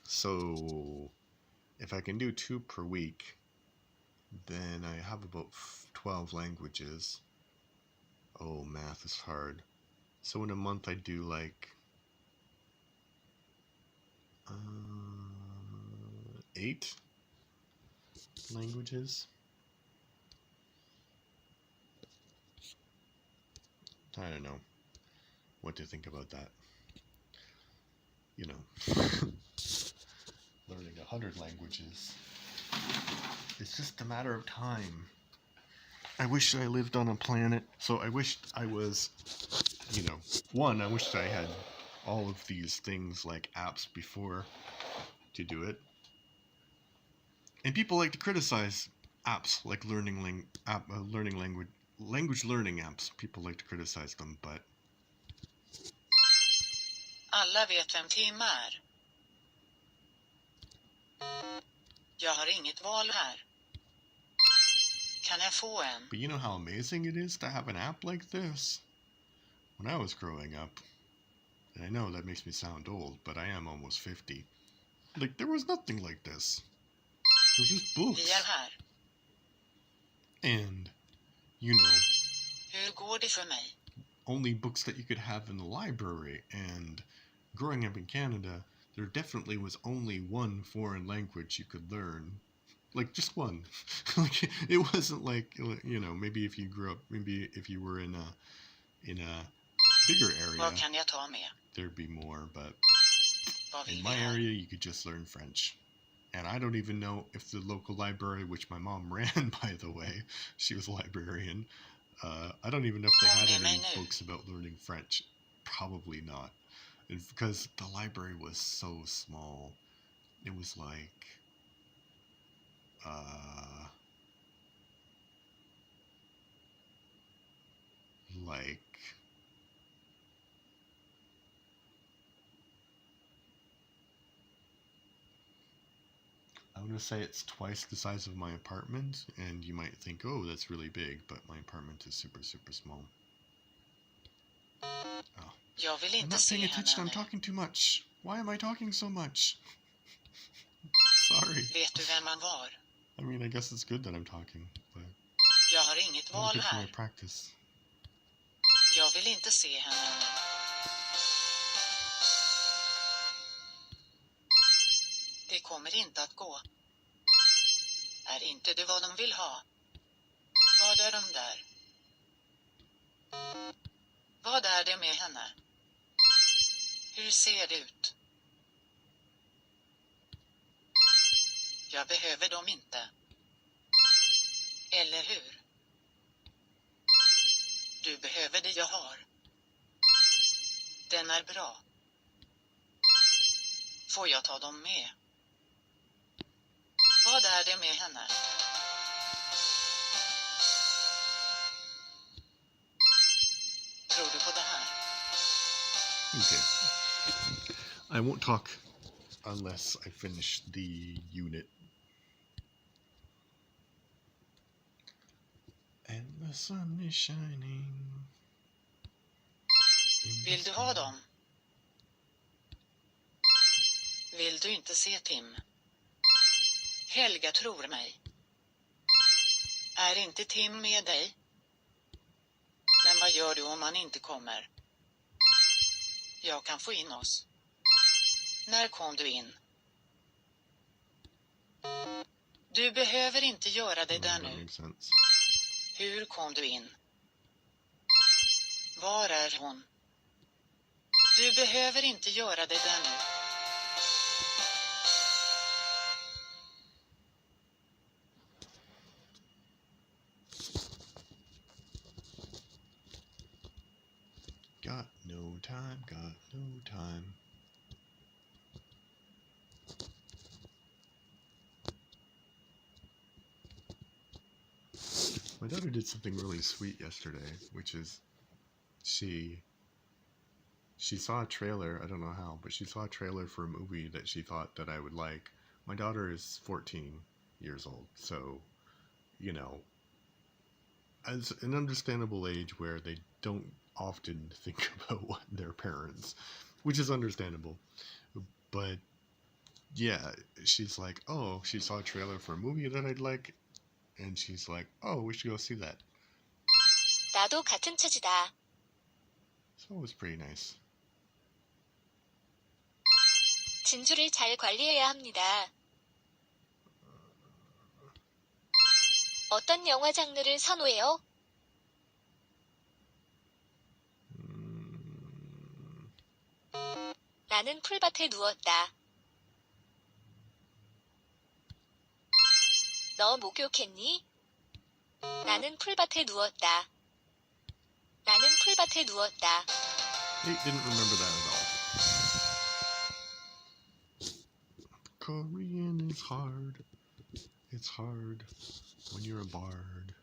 So if I can do 2 per week, then I have about 12 languages. Oh, math is hard. So in a month I do like 8 languages. I don't know what to think about that. You know, learning 100 languages. It's just a matter of time. I wish I lived on a planet. So I wished I was, you know, one, I wished I had all of these things like apps before to do it. And people like to criticize apps like language learning apps. People like to criticize them, but Alla vet vem Tim är. Jag har inget val här. Kan jag få en? But you know how amazing it is to have an app like this? When I was growing up, and I know that makes me sound old, but I am almost 50. Like, there was nothing like this. There was just Vi books. är här. And, you know, Hur går det för mig? only books that you could have in the library. And growing up in Canada, there definitely was only one foreign language you could learn. Like, just one. Like, it wasn't like, you know, maybe if you grew up, maybe if you were in a bigger area, Vad kan jag ta med? there'd be more, but Vad vill in vi my här? area, you could just learn French. And I don't even know if the local library, which my mom ran, by the way, she was a librarian, I don't even know if they had any books about learning French. Probably not. And because the library was so small. It was like, I'm going to say it's twice the size of my apartment, and you might think, oh, that's really big, but my apartment is super, super small. Oh. Jag vill I'm inte not se paying attention, henne I'm nu. talking too much. Why am I talking so much? Sorry. Vet du vem han var? I mean, I guess it's good that I'm talking, but Jag har inget not val good for my här. practice. Jag vill inte se henne nu. Det kommer inte att gå. Är inte det vad de vill ha? Vad är de där? Vad är det med henne? Hur ser det ut? Jag behöver dem inte. Eller hur? Du behöver det jag har. Den är bra. Får jag ta dem med? Vad är det med henne? Tror du på det här? Okay. I won't talk unless I finish the unit. And the sun is shining. Vill du ha dem? Vill du inte se Tim? Helga tror mig. Är inte Tim med dig? Men vad gör du om han inte kommer? Jag kan få in oss. När kom du in? Du behöver inte göra det där That nu. makes sense. Hur kom du in? Var är hon? Du behöver inte göra det där nu. no time, got no time. My daughter did something really sweet yesterday, which is she saw a trailer, I don't know how, but she saw a trailer for a movie that she thought that I would like. My daughter is 14 years old, so, you know, as an understandable age where they don't often think about what their parents, which is understandable. But yeah, she's like, oh, she saw a trailer for a movie that I'd like, and she's like, oh, we should go see that. 나도 같은 처지다. So it was pretty nice. 진주를 잘 관리해야 합니다. 어떤 영화 장르를 선호해요? 나는 풀밭에 누웠다. 너 목욕했니? 나는 풀밭에 누웠다. 나는 풀밭에 누웠다. They didn't remember that at all. Korean is hard. It's hard when you're a bard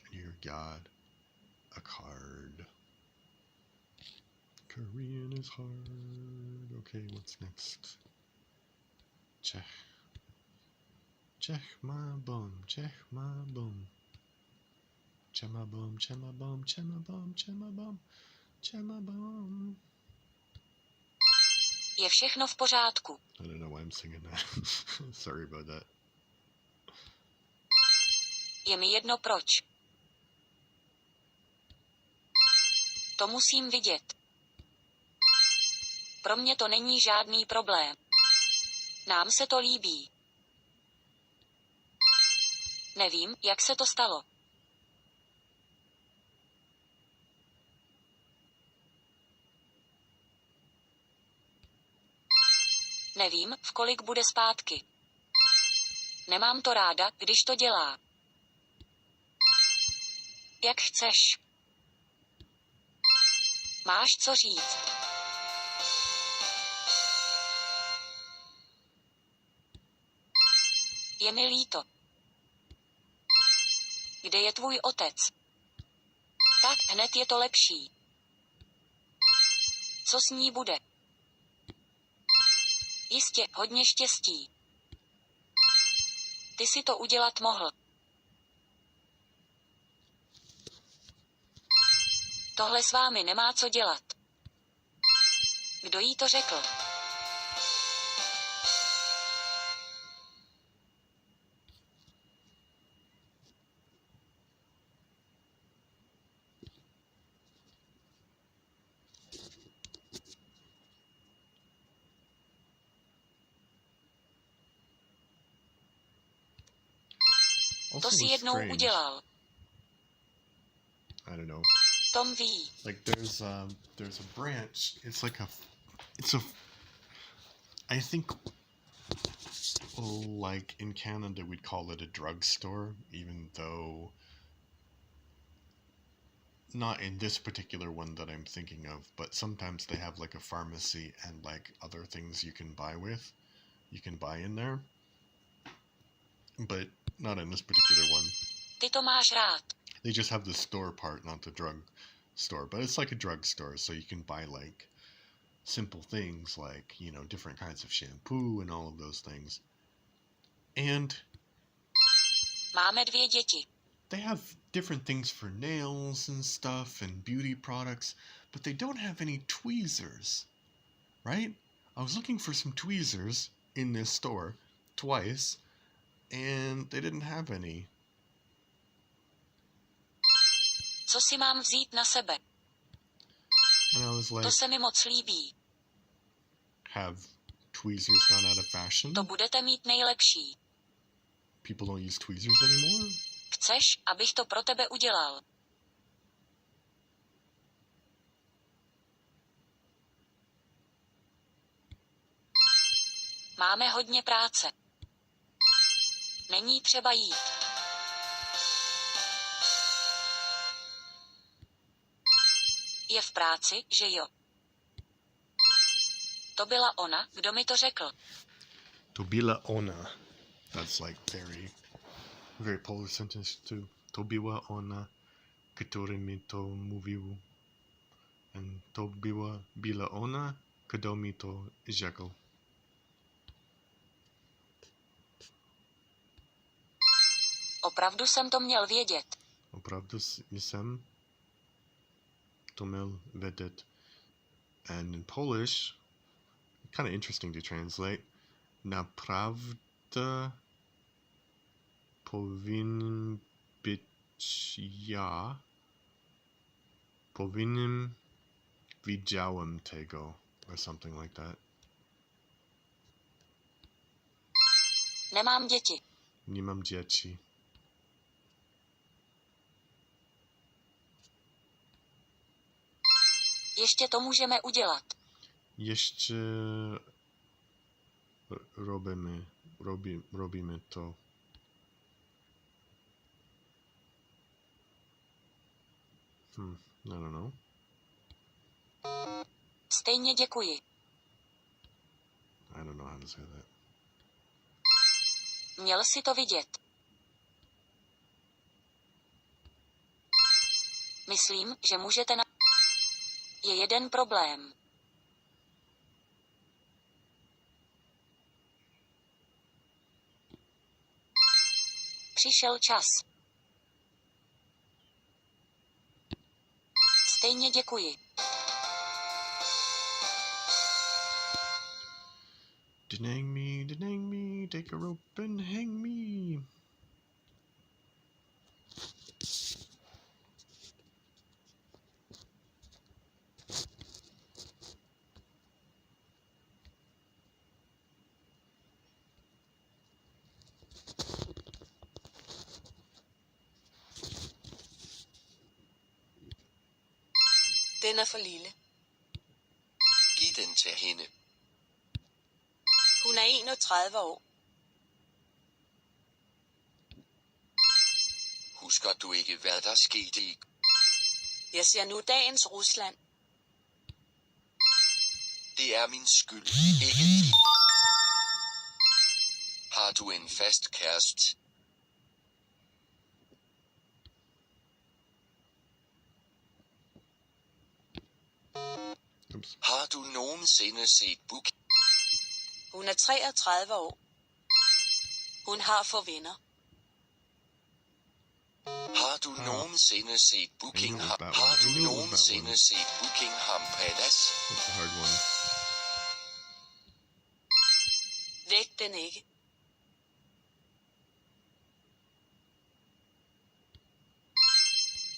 and you're got a card. Korean is hard. Okay, what's next? Check. Check my bum, check my bum. Check my bum, check my bum, check my bum, check my bum, check my bum. Je všechno v pořádku. I don't know why I'm singing that. Sorry about that. Je mi jedno proč. To musím vidět. Pro mě to není žádný problém. Nám se to líbí. Nevím, jak se to stalo. Nevím, v kolik bude zpátky. Nemám to ráda, když to dělá. Jak chceš. Máš co říct. Je mi líto. Kde je tvůj otec? Tak hned je to lepší. Co s ní bude? Jistě, hodně štěstí. Ty si to udělat mohl. Tohle s vámi nemá co dělat. Kdo jí to řekl? Also, To si it's jednou strange. udělal. I don't know. Tom ví. Like there's a branch. It's like I think like in Canada we'd call it a drugstore, even though not in this particular one that I'm thinking of, but sometimes they have like a pharmacy and like other things you can buy in there. But not in this particular one. Ty to máš rád. They just have the store part, not the drug store. But it's like a drugstore, so you can buy like simple things like, you know, different kinds of shampoo and all of those things. And Máme 2 děti. they have different things for nails and stuff and beauty products, but they don't have any tweezers, right? I was looking for some tweezers in this store twice, and they didn't have any. Co si mám vzít na sebe? And I was like, To se mi moc líbí. have tweezers gone out of fashion? To budete mít nejlepší. People don't use tweezers anymore? Chceš, abych to pro tebe udělal? Máme hodně práce. Není třeba jít. Je v práci, že jo? To byla ona, kdo mi to řekl. To byla ona. That's like very Polish sentence too. To byla ona, který mi to mluvil. And to byla ona, kdo mi to řekl. Opravdu jsem to měl vědět. Opravdu jsem to měl vědět. And in Polish, kind of interesting to translate. Naprawdę powinien być ja. Powinien widziałem tego. Or something like that. Nemám děti. Nie mam dzieci. Ještě to můžeme udělat. Jeszcze robimy to. I don't know. Stejně děkuji. I don't know how to say that. Měl si to vidět. Myslím, že můžete na... Je jeden problém. Přišel čas. Stejně děkuji. Denang me, take a rope and hang me. Den er for lille. Giv den til hende. Hun er 31 år. Husker du ikke, hvad der skete i? Jeg ser nu dagens Rusland. Det er min skyld, ikke din. Har du en fast kæreste? Oops. Har du nogensinde set Book? Hun er 33 år. Hun har få venner. Har du nogensinde set Buckingham? that Har one. du I knew it was that nogensinde one. set Buckingham Palace? That's a hard one. Væk den ikke.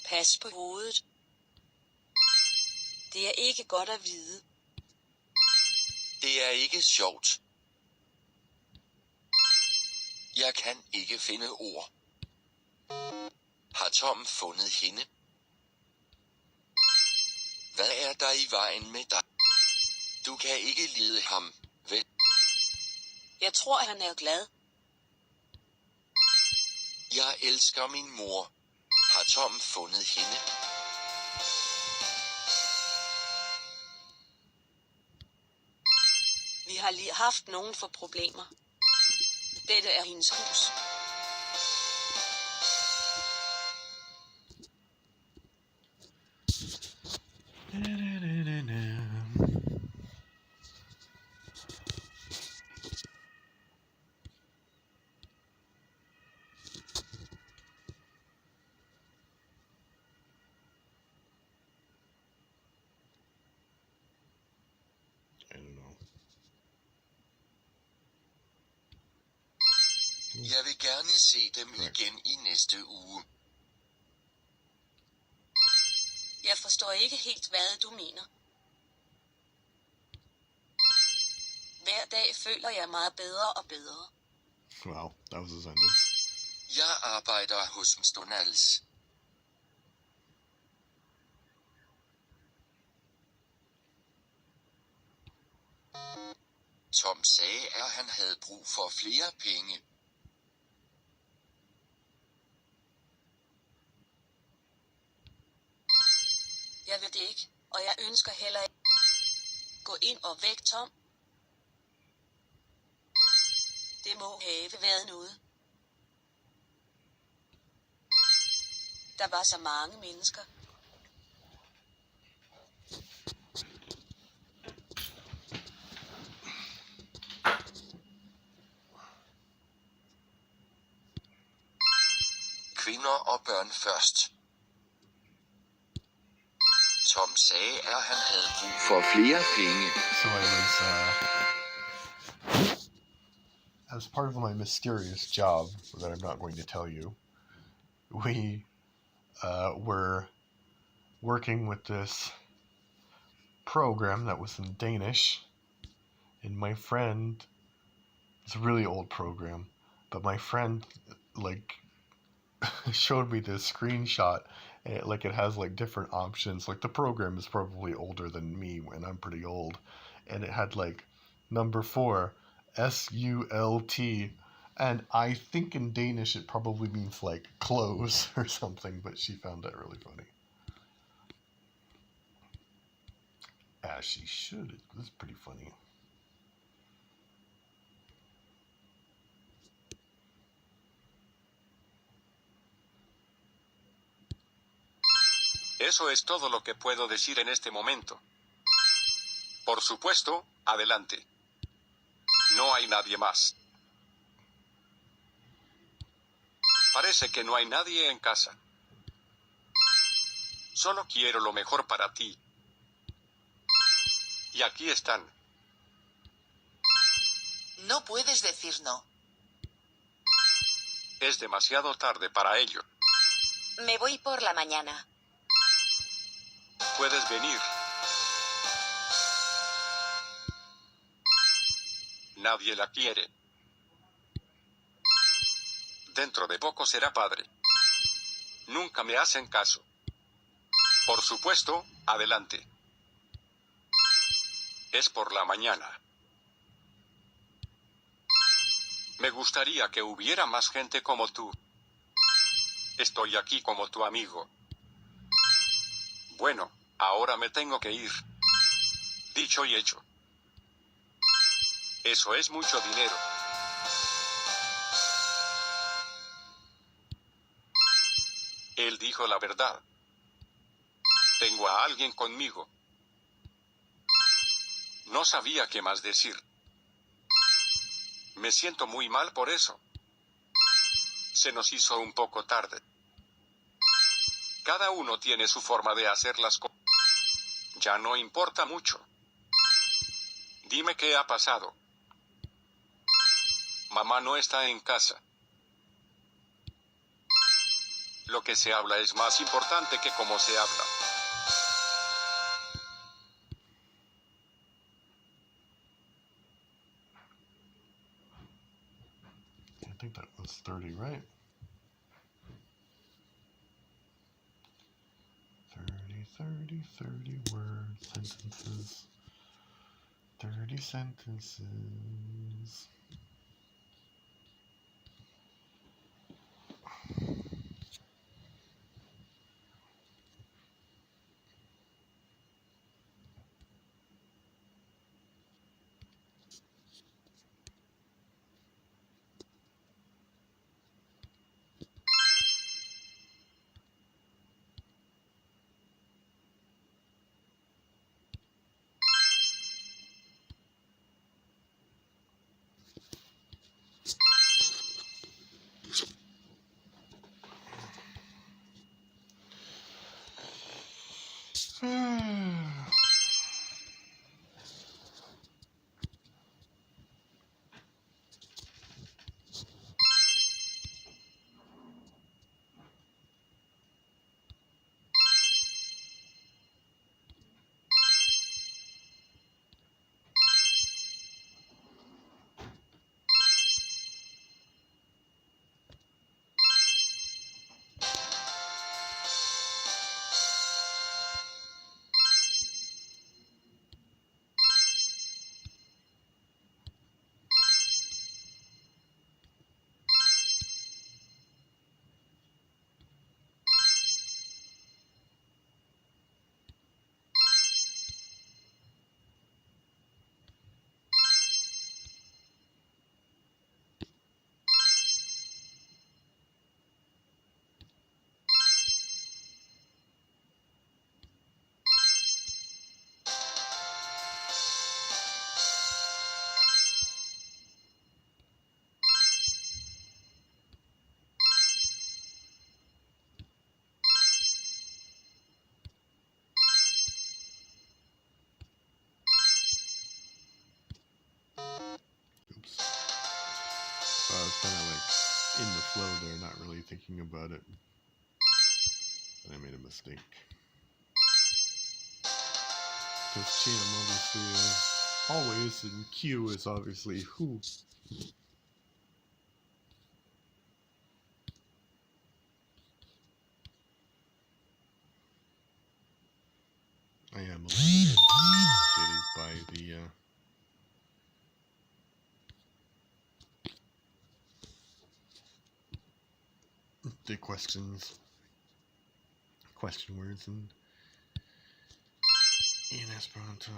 Pas på hovedet. Det er ikke godt at vide. Det er ikke sjovt. Jeg kan ikke finde ord. Har Tom fundet hende? Hvad er der i vejen med dig? Du kan ikke lide ham, vel? Jeg tror, han er glad. Jeg elsker min mor. Har Tom fundet hende? Vi har lige haft nogen for problemer. Dette er hendes hus. I don't know. Jeg vil gerne se dem Right. igen i næste uge. Jeg forstår ikke helt, hvad du mener. Hver dag føler jeg mig bedre og bedre. Wow, that was a sentence. Jeg arbejder hos McDonald's. Tom sagde, at han havde brug for flere penge. Jeg ved det ikke, Og jeg ønsker heller ikke. Gå ind og væk Tom. Det må have været noget. Der var så mange mennesker. Kvinder og børn først. Tom sagde, at han havde brug for flere penge. So as part of my mysterious job that I'm not going to tell you, we were working with this program that was in Danish, and my friend, it's a really old program, but my friend like showed me this screenshot, and it has like different options. Like the program is probably older than me, and I'm pretty old, and it had like number 4 SULT, and I think in Danish it probably means like close or something, but she found that really funny. As she should. It was pretty funny. Eso es todo lo que puedo decir en este momento. Por supuesto, adelante. No hay nadie más. Parece que no hay nadie en casa. Solo quiero lo mejor para ti. Y aquí están. No puedes decir no. Es demasiado tarde para ello. Me voy por la mañana. Puedes venir. Nadie la quiere. Dentro de poco será padre. Nunca me hacen caso. Por supuesto, adelante. Es por la mañana. Me gustaría que hubiera más gente como tú. Estoy aquí como tu amigo. Bueno, ahora me tengo que ir. Dicho y hecho. Eso es mucho dinero. Él dijo la verdad. Tengo a alguien conmigo. No sabía qué más decir. Me siento muy mal por eso. Se nos hizo un poco tarde. Cada uno tiene su forma de hacer las cosas. Ya no importa mucho. Dime qué ha pasado. Mamá no está en casa. Lo que se habla es más importante que cómo se habla. I think that was 30, right? 30 words, sentences. 30 sentences. in the flow there, not really thinking about it. And I made a mistake. Because Cham obviously is always, and Q is obviously who. I am a little bit irritated by the question words in Esperanto.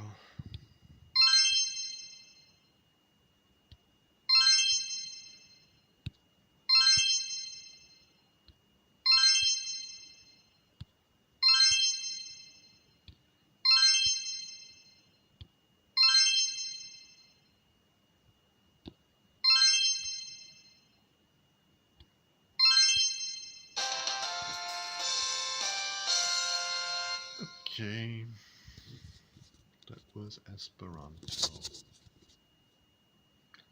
Okay, that was Esperanto.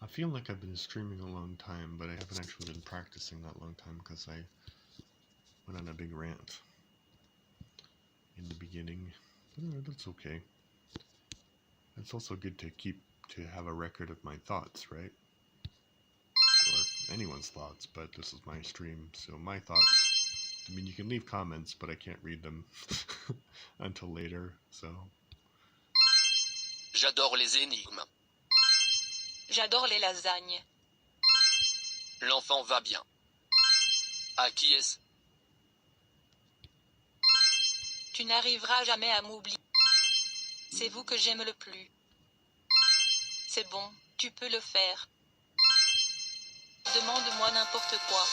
I feel like I've been streaming a long time, but I haven't actually been practicing that long time because I went on a big rant in the beginning. But that's okay. It's also good to have a record of my thoughts, right? Or anyone's thoughts, but this is my stream, so my thoughts. I mean, you can leave comments, but I can't read them until later, so. J'adore les énigmes. J'adore les lasagnes. L'enfant va bien. À qui est-ce? Tu n'arriveras jamais à m'oublier. C'est vous que j'aime le plus. C'est bon, tu peux le faire. Demande-moi n'importe quoi.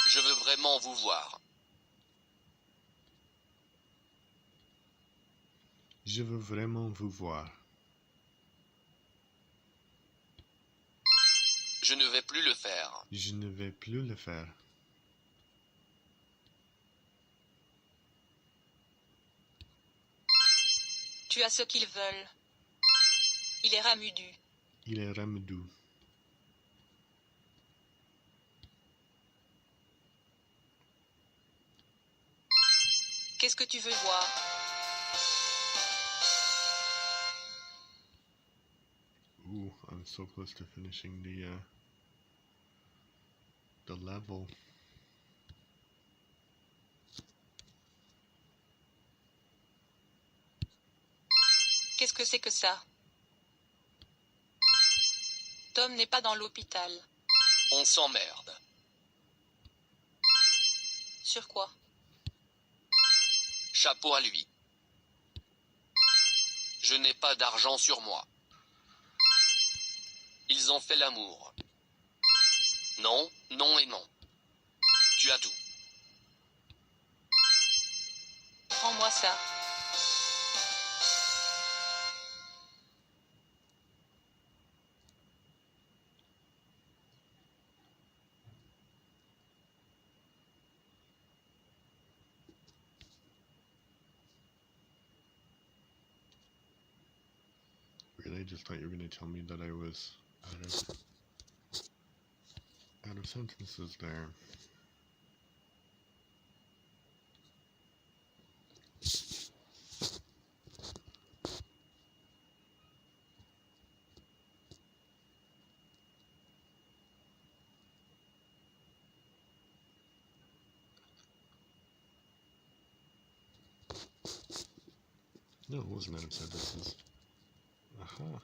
Je veux vraiment vous voir. Je veux vraiment vous voir. Je ne vais plus le faire. Je ne vais plus le faire. Tu as ce qu'ils veulent. Il est Ramudu. Il est Ramudu. Qu'est-ce que tu veux voir? Ooh, I'm so close to finishing the level. Qu'est-ce que c'est que ça? Tom n'est pas dans l'hôpital. On s'emmerde. Sur quoi? Chapeau à lui. Je n'ai pas d'argent sur moi. Ils ont fait l'amour. Non, non et non. Tu as tout. Prends-moi ça. Really? I just thought you were going to tell me that I was out of sentences there. No, it wasn't out of sentences. Aha.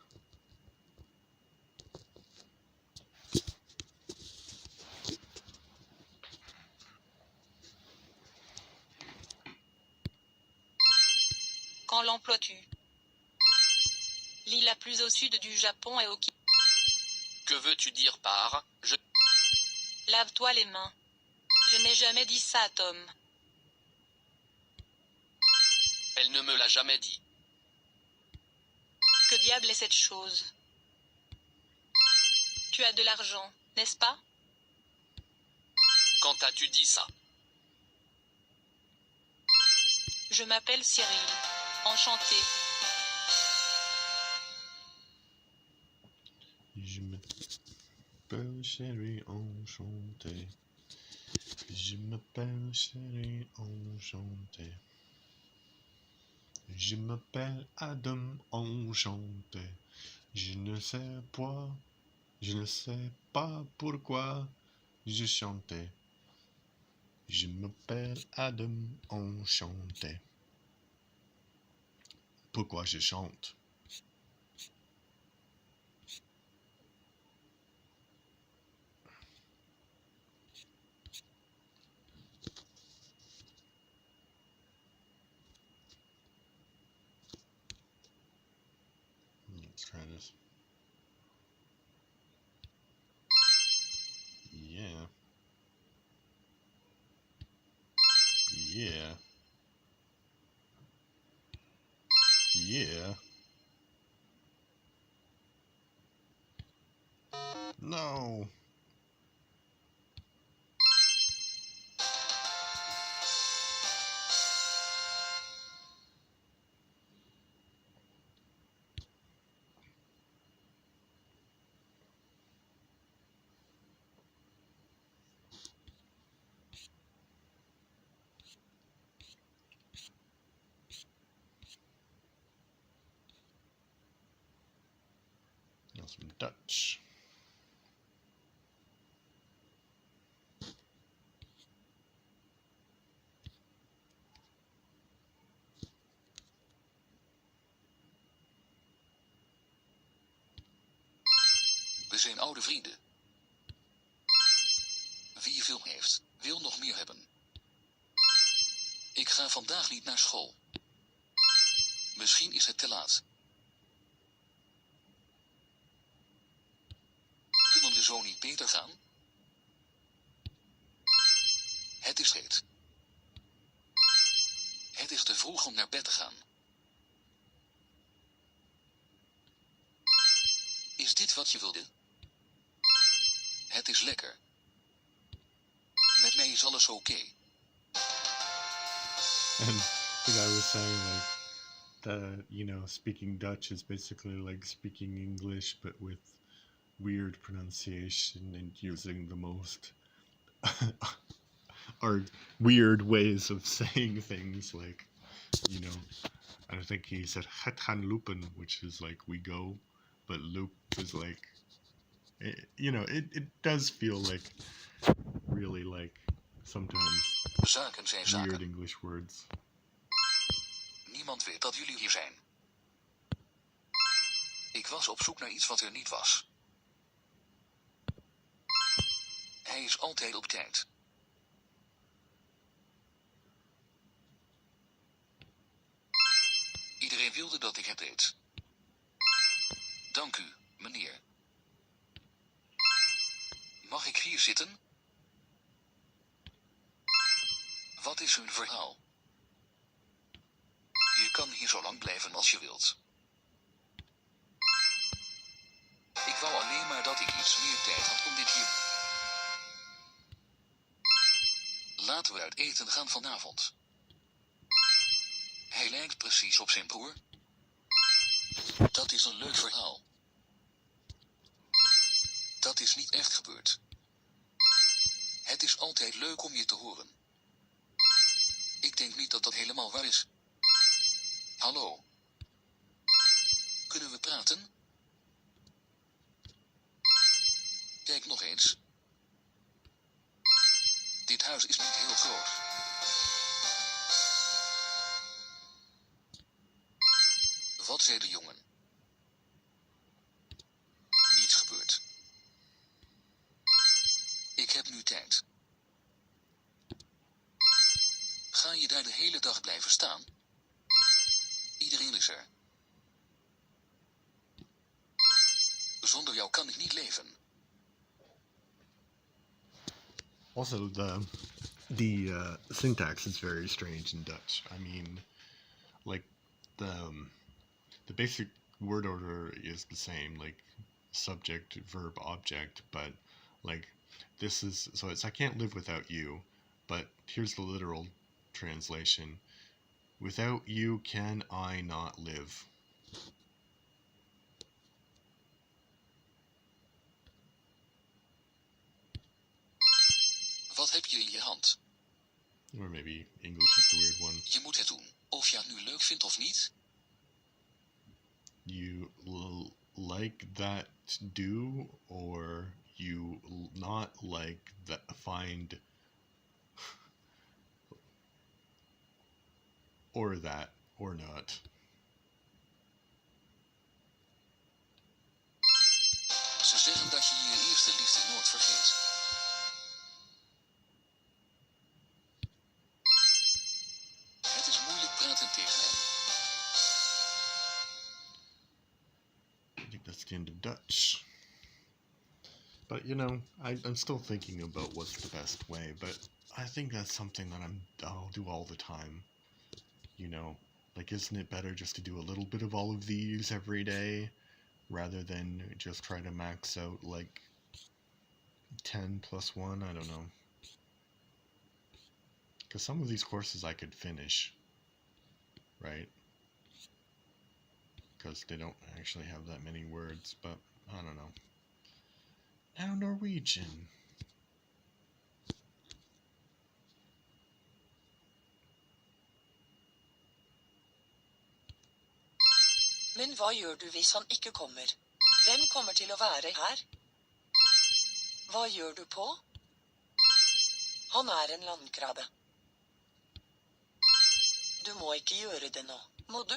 Quand l'emploies-tu? L'île la plus au sud du Japon est Okinawa. Que veux-tu dire par je... Lave-toi les mains. Je n'ai jamais dit ça à Tom. Elle ne me l'a jamais dit. Que diable est cette chose? Tu as de l'argent, n'est-ce pas? Quand as-tu dit ça? Je m'appelle Cyril. Enchanté. m'appelle chérie enchanté. Je m'appelle chérie enchanté. Je m'appelle Adam enchanté. Je ne sais pas pourquoi je chantais. Je m'appelle Adam enchanté. Pourquoi je chante? Let's try this. Yeah. Yeah. Yeah. No. Now some Dutch. We zijn oude vrienden. Wie veel heeft, wil nog meer hebben. Ik ga vandaag niet naar school. Misschien is het te laat. Kunnen we zo niet beter gaan? Het is heet. Het is te vroeg om naar bed te gaan. Is dit wat je wilde? Het is lekker. Met mij is alles oké. And the guy was saying like speaking Dutch is basically like speaking English but with weird pronunciation and using the most or weird ways of saying things, like, I think he said het gaan lopen, which is like we go, but loop is like, it does feel like really like sometimes Zaken zijn zaken. weird English words. Niemand weet dat jullie hier zijn. Ik was op zoek naar iets wat er niet was. Hij is altijd op tijd. Iedereen wilde dat ik het deed. Dank u, meneer. Mag ik hier zitten? Wat is hun verhaal? Je kan hier zo lang blijven als je wilt. Ik wou alleen maar dat ik iets meer tijd had om dit hier. Laten we uit eten gaan vanavond. Hij lijkt precies op zijn broer. Dat is een leuk verhaal. Dat is niet echt gebeurd. Het is altijd leuk om je te horen. Ik denk niet dat dat helemaal waar is. Hallo. Kunnen we praten? Kijk nog eens. Dit huis is niet heel groot. Wat zei de jongen? Niets gebeurd. Ik heb nu tijd. Ga je daar de hele dag blijven staan? Iedereen is er. Zonder jou kan ik niet leven. Also, the syntax is very strange in Dutch. I mean, like the basic word order is the same, like subject, verb, object, but like this is, so it's I can't live without you, but here's the literal translation. Without you can I not live. Wat heb je in je hand? Or maybe English is the weird one. Je moet het doen, of je het nu leuk vindt of niet. You like that do, or you not like that find, or that, or not. Ze zeggen dat je je eerste liefde nooit vergeet. Het is moeilijk praten tegen hem. I think that's the end of Dutch. But you know, I'm still thinking about what's the best way. But I think that's something that I'll do all the time. You know, like, isn't it better just to do a little bit of all of these every day, rather than just try to max out like 10 plus 1? I don't know. Because some of these courses I could finish, right? Because they don't actually have that many words, but I don't know. Now Norwegian. Men hva gjør du hvis han ikke kommer? Hvem kommer til å være her? Hva gjør du på? Han er en landkrabbe. Du må ikke gjøre det nå, må du?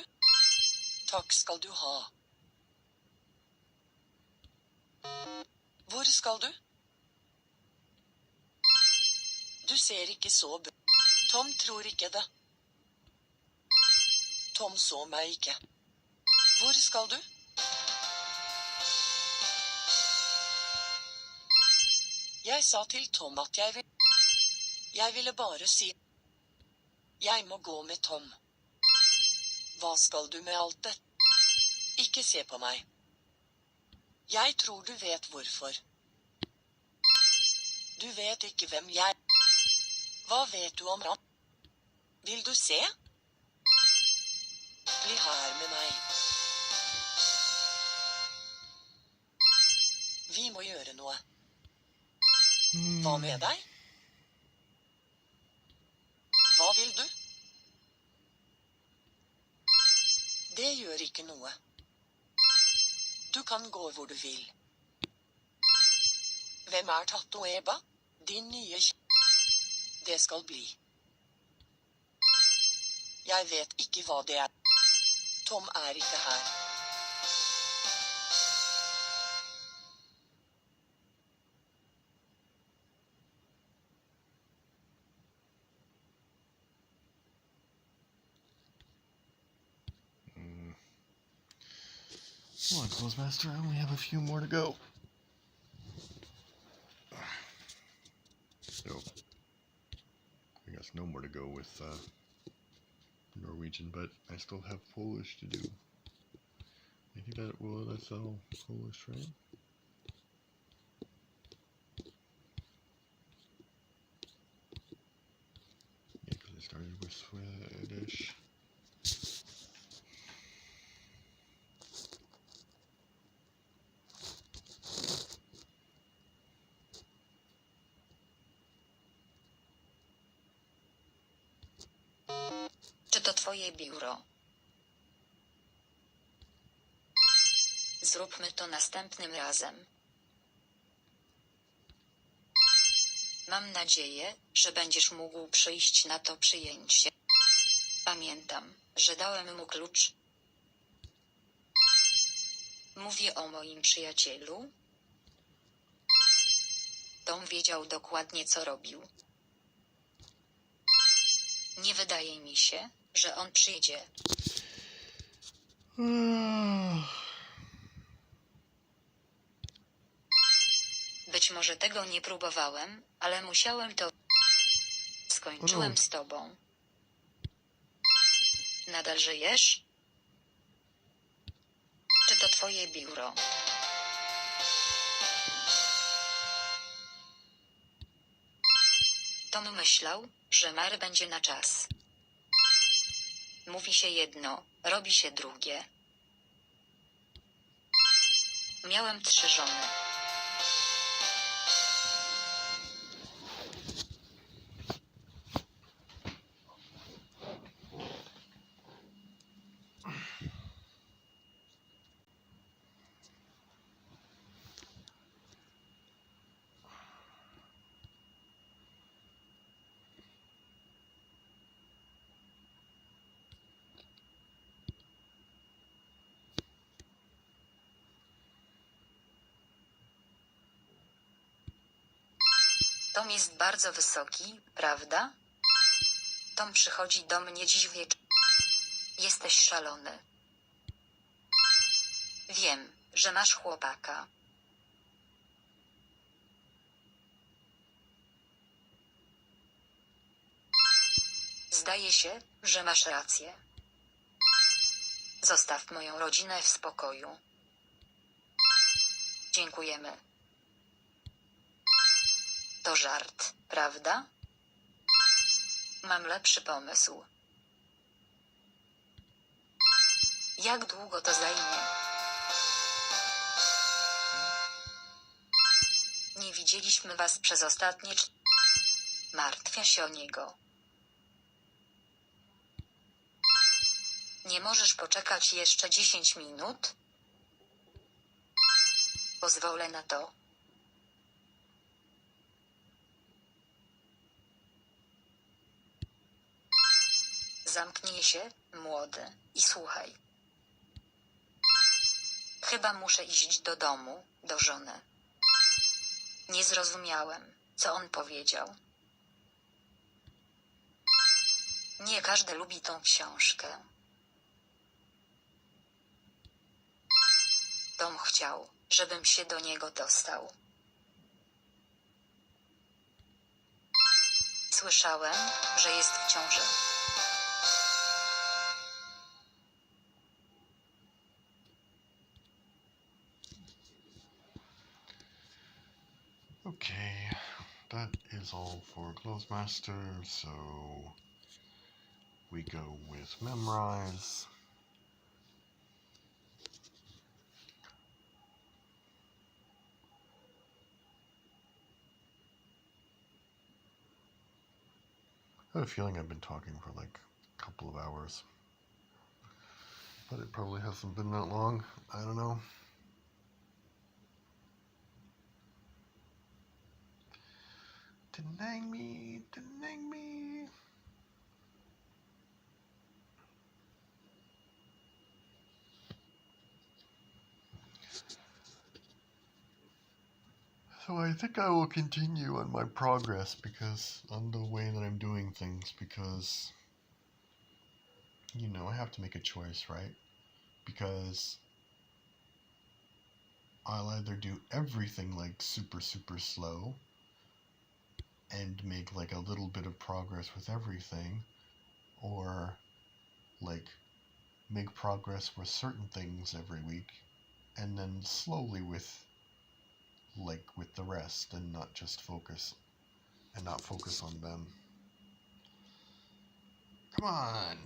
Takk skal du ha. Hvor skal du? Du ser ikke så bra. Tom tror ikke det. Tom så meg ikke. Hvor skal du? Jeg sa til Tom at jeg ville bare si jeg må gå med Tom. Hva skal du med alt det? Ikke se på meg. Jeg tror du vet hvorfor. Du vet ikke hvem jeg. Hva vet du om ham? Vil du se? Bli her med meg. Vi må gjøre noe. Hva med deg? Hva vil du? Det gjør ikke noe. Du kan gå hvor du vil. Hvem er Tatoeba? Din nye Det skal bli. Jeg vet ikke hva det er. Tom er ikke her. Come on, Closemaster, I only have a few more to go. So, I guess no more to go with Norwegian, but I still have Polish to do. I think that's all Polish, right? Yeah, because I started with Swedish. Czy to twoje biuro? Zróbmy to następnym razem. Mam nadzieję, że będziesz mógł przyjść na to przyjęcie. Pamiętam, że dałem mu klucz. Mówię o moim przyjacielu. Tom wiedział dokładnie, co robił. Nie wydaje mi się, że on przyjdzie. Być może tego nie próbowałem, ale musiałem to. Skończyłem z tobą. Nadal żyjesz? Czy to twoje biuro? Tom myślał, że Mary będzie na czas. Mówi się jedno, robi się drugie. Miałem 3 żony. Tom jest bardzo wysoki, prawda? Tom przychodzi do mnie dziś wieczorem. Jesteś szalony. Wiem, że masz chłopaka. Zdaje się, że masz rację. Zostaw moją rodzinę w spokoju. Dziękujemy. To żart, prawda? Mam lepszy pomysł. Jak długo to zajmie? Nie widzieliśmy was przez ostatnie Martwię się o niego. Nie możesz poczekać jeszcze 10 minut? Pozwolę na to. Zamknij się, młody, i słuchaj. Chyba muszę iść do domu, do żony. Nie zrozumiałem, co on powiedział. Nie każdy lubi tą książkę. Tom chciał, żebym się do niego dostał. Słyszałem, że jest w ciąży. Okay, that is all for Clothesmaster, so we go with Memrise. I have a feeling I've been talking for like a couple of hours, but it probably hasn't been that long. I don't know. Deny me, deny me. So I think I will continue on my progress on the way that I'm doing things, because, you know, I have to make a choice, right? Because I'll either do everything like super, super slow and make like a little bit of progress with everything, or like make progress with certain things every week and then slowly with the rest, and not focus on them. Come on.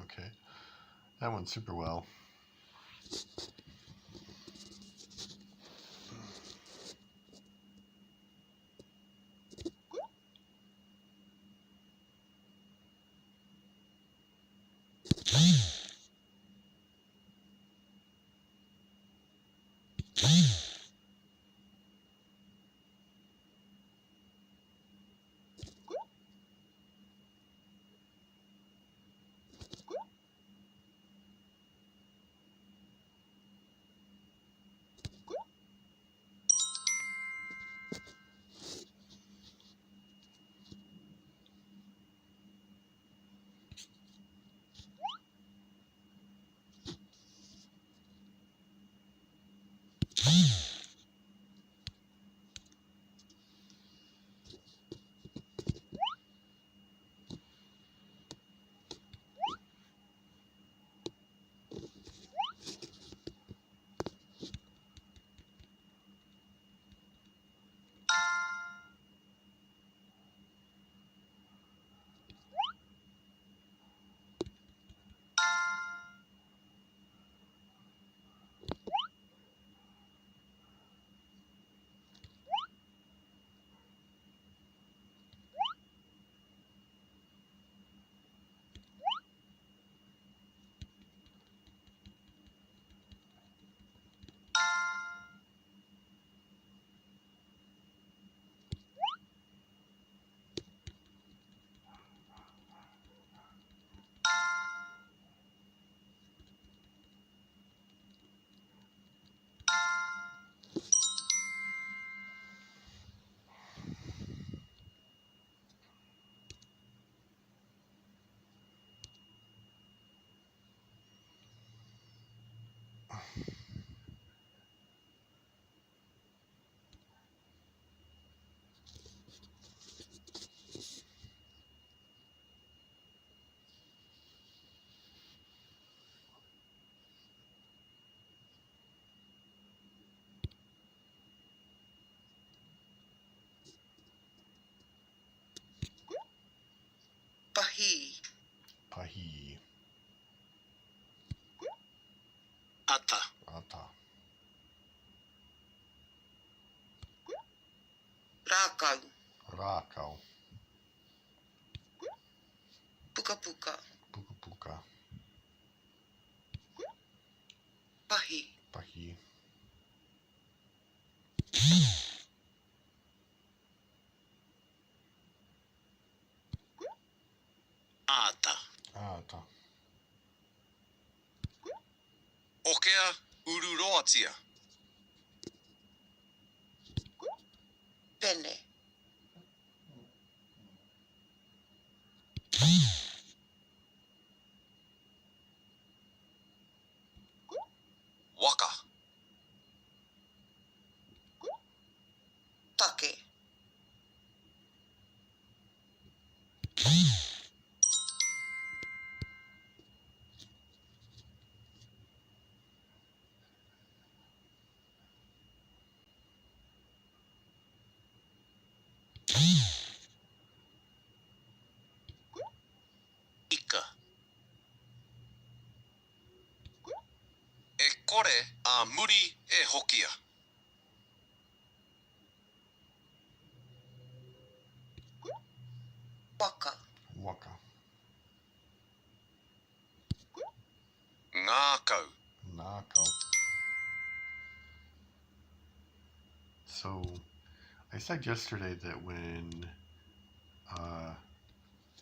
Okay, that went super well. Pahi. Pahi. Ata. Ata. Rakau. Rakau. Puka puka. Puka puka. Pahi. Pahi. Ata. Ata. Okea ururoatia. Pene. Waka. Take. Ika. E kore a muri e hokia. Waka. Waka. Ngā kau. Nakau. So, I said yesterday that when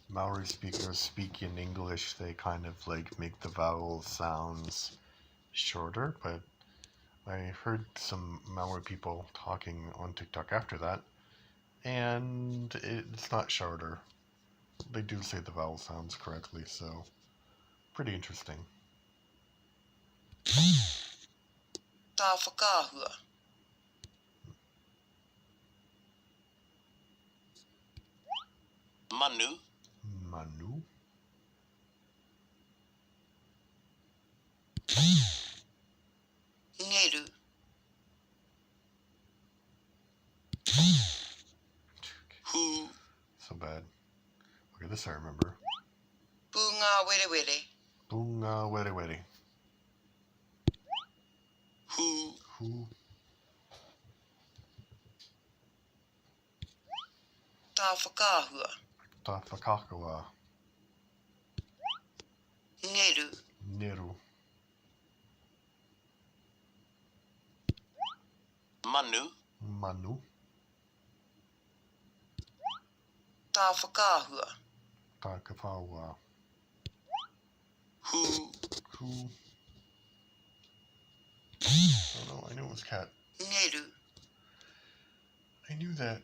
Maori speakers speak in English, they kind of like make the vowel sounds shorter, but I heard some Maori people talking on TikTok after that, and it's not shorter. They do say the vowel sounds correctly, so pretty interesting. Tā whakāhua. Manu. Manu. Ngeru. Hu. So bad. Okay, this I remember. Punga were were. Bunga were were. Hu. Hu. Tā whakāhua. Ta whakakawa. Ngeru. Neru. Manu. Manu. Tawhakaahua. Takapawa. Who. Who? I don't know. I knew it was cat. Ngeru. I knew that.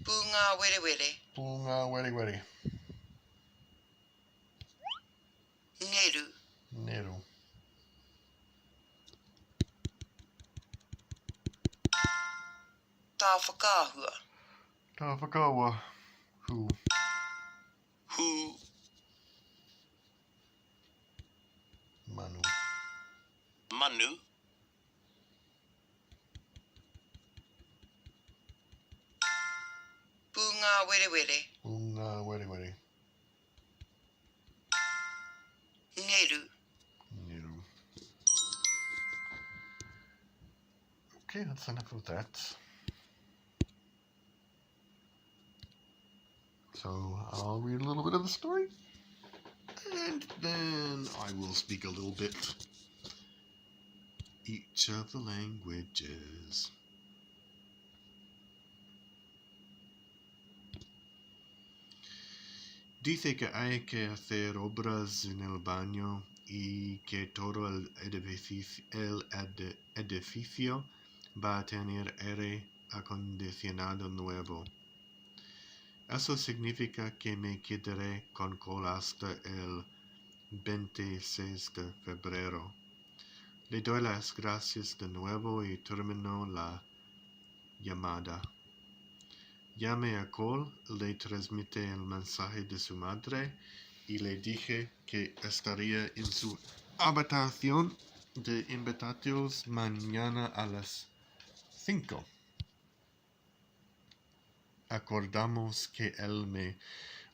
Bunga were were. Bunga wedi wedi. Ngeru. Neru. Tawhakaahua. Tawhakawa. Who? Who. Manu. Manu. Bunga were were. Bunga wedi wedi. Ngeru. Neru. Okay, that's enough of that. So I'll read a little bit of the story, and then I will speak a little bit each of the languages. Dice que hay que hacer obras en el baño y que todo el edificio va a tener aire acondicionado nuevo. Eso significa que me quedaré con Cole hasta el 26 de febrero. Le doy las gracias de nuevo y termino la llamada. Llamé a Cole, le transmití el mensaje de su madre y le dije que estaría en su habitación de invitados mañana a las 5. Acordamos que él me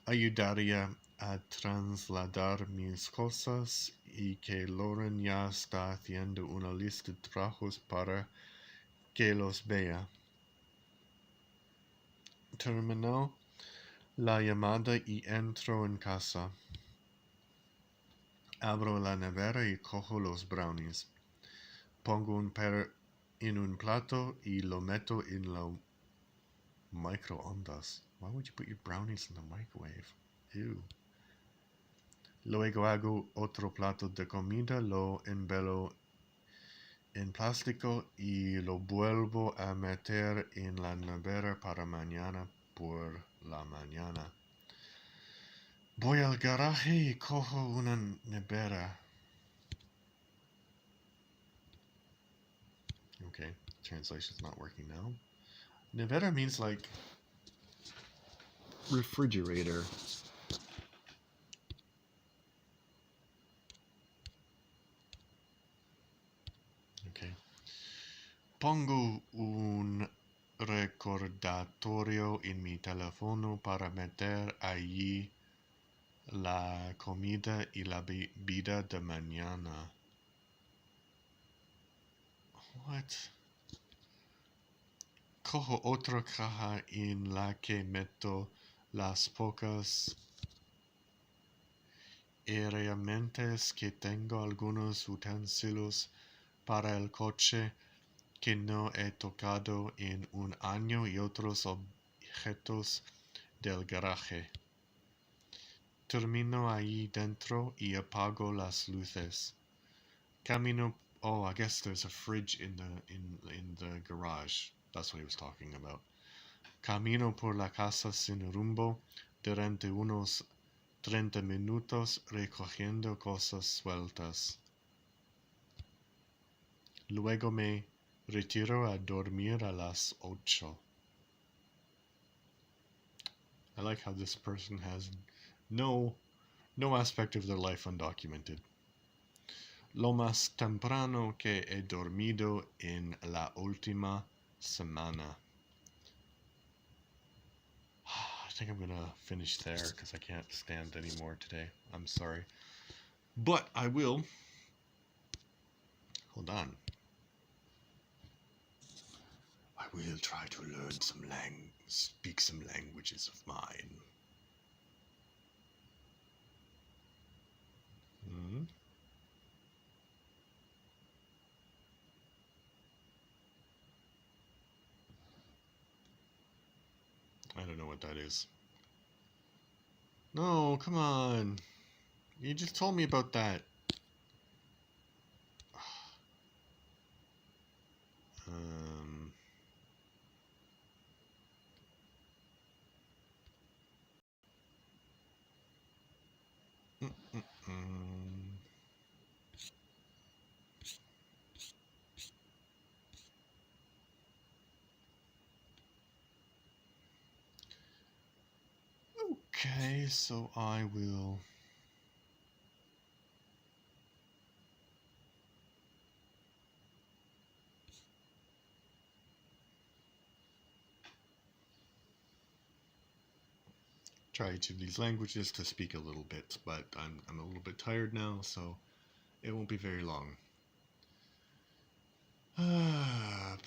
ayudaría a trasladar mis cosas y que Lauren ya está haciendo una lista de trabajos para que los vea. Terminó la llamada y entro en casa. Abro la nevera y cojo los brownies. Pongo en un plato y lo meto en la microondas. Why would you put your brownies in the microwave? Ew. Luego hago otro plato de comida, lo envuelvo en plástico y lo vuelvo a meter en la nevera para mañana por la mañana. Voy al garaje y cojo una nevera. Okay, translation's not working now. Nevera means like refrigerator. Okay. Pongo un recordatorio en mi teléfono para meter allí la comida y la bebida de mañana. What? Cojo otra caja en la que meto las pocas herramientas que tengo, algunos utensilios para el coche que no he tocado en un año y otros objetos del garaje. Termino ahí dentro y apago las luces. Camino. Oh, I guess there's a fridge in the garage. That's what he was talking about. Camino por la casa sin rumbo durante unos 30 minutos recogiendo cosas sueltas. Luego me retiro a dormir a las 8. I like how this person has no aspect of their life undocumented. Lo más temprano que he dormido en la última semana. I think I'm gonna finish there because I can't stand anymore today. I'm sorry. But I will. Hold on. I will try to learn speak some languages of mine. I don't know what that is. No, come on. You just told me about that. Um, mm, mm, mm. Okay, so I will try each of these languages to speak a little bit, but I'm a little bit tired now, so it won't be very long.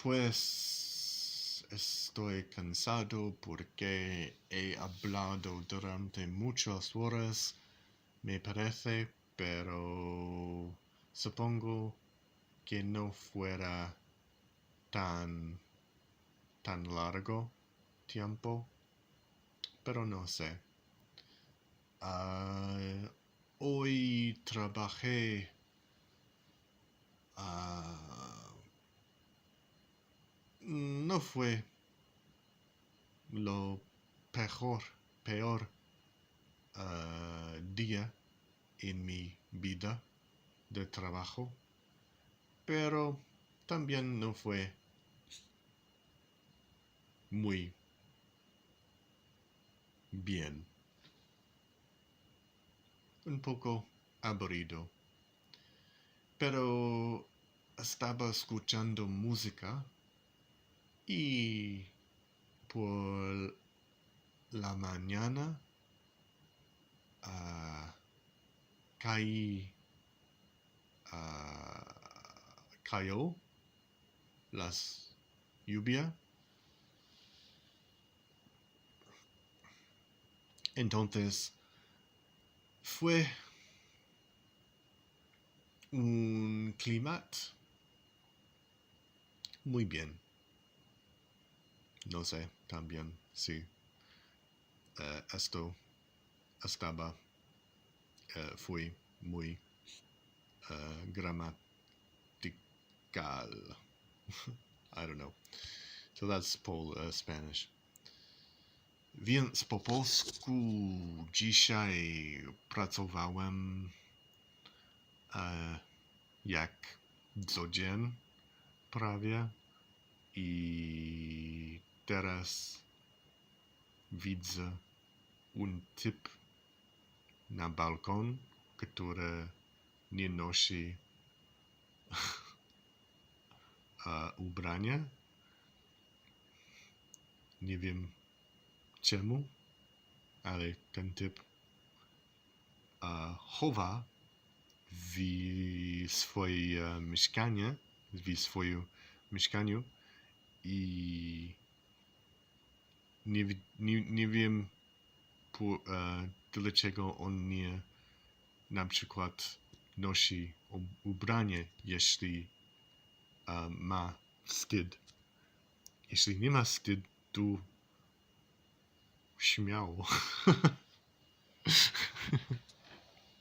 Pues estoy cansado porque he hablado durante muchas horas, me parece, pero supongo que no fuera tan largo tiempo, pero no sé. Hoy trabajé no fue lo peor día en mi vida de trabajo, pero también no fue muy bien. Un poco aburrido. Pero estaba escuchando música y por la mañana cayó las lluvia. Entonces fue un clima muy bien. No sé, también, sí. Esto estaba, fue muy gramatical. I don't know. So that's Spanish. Więc po polsku dzisiaj pracowałem jak co dzień prawie i teraz widzę un typ na balkon, który nie nosi ubrania. Nie wiem czemu, ale ten typ chowa w swoje mieszkanie, w swoim mieszkaniu i nie wiem dlaczego on nie na przykład nosi ubranie, jeśli ma wstyd. Jeśli nie ma wstydu, śmiało.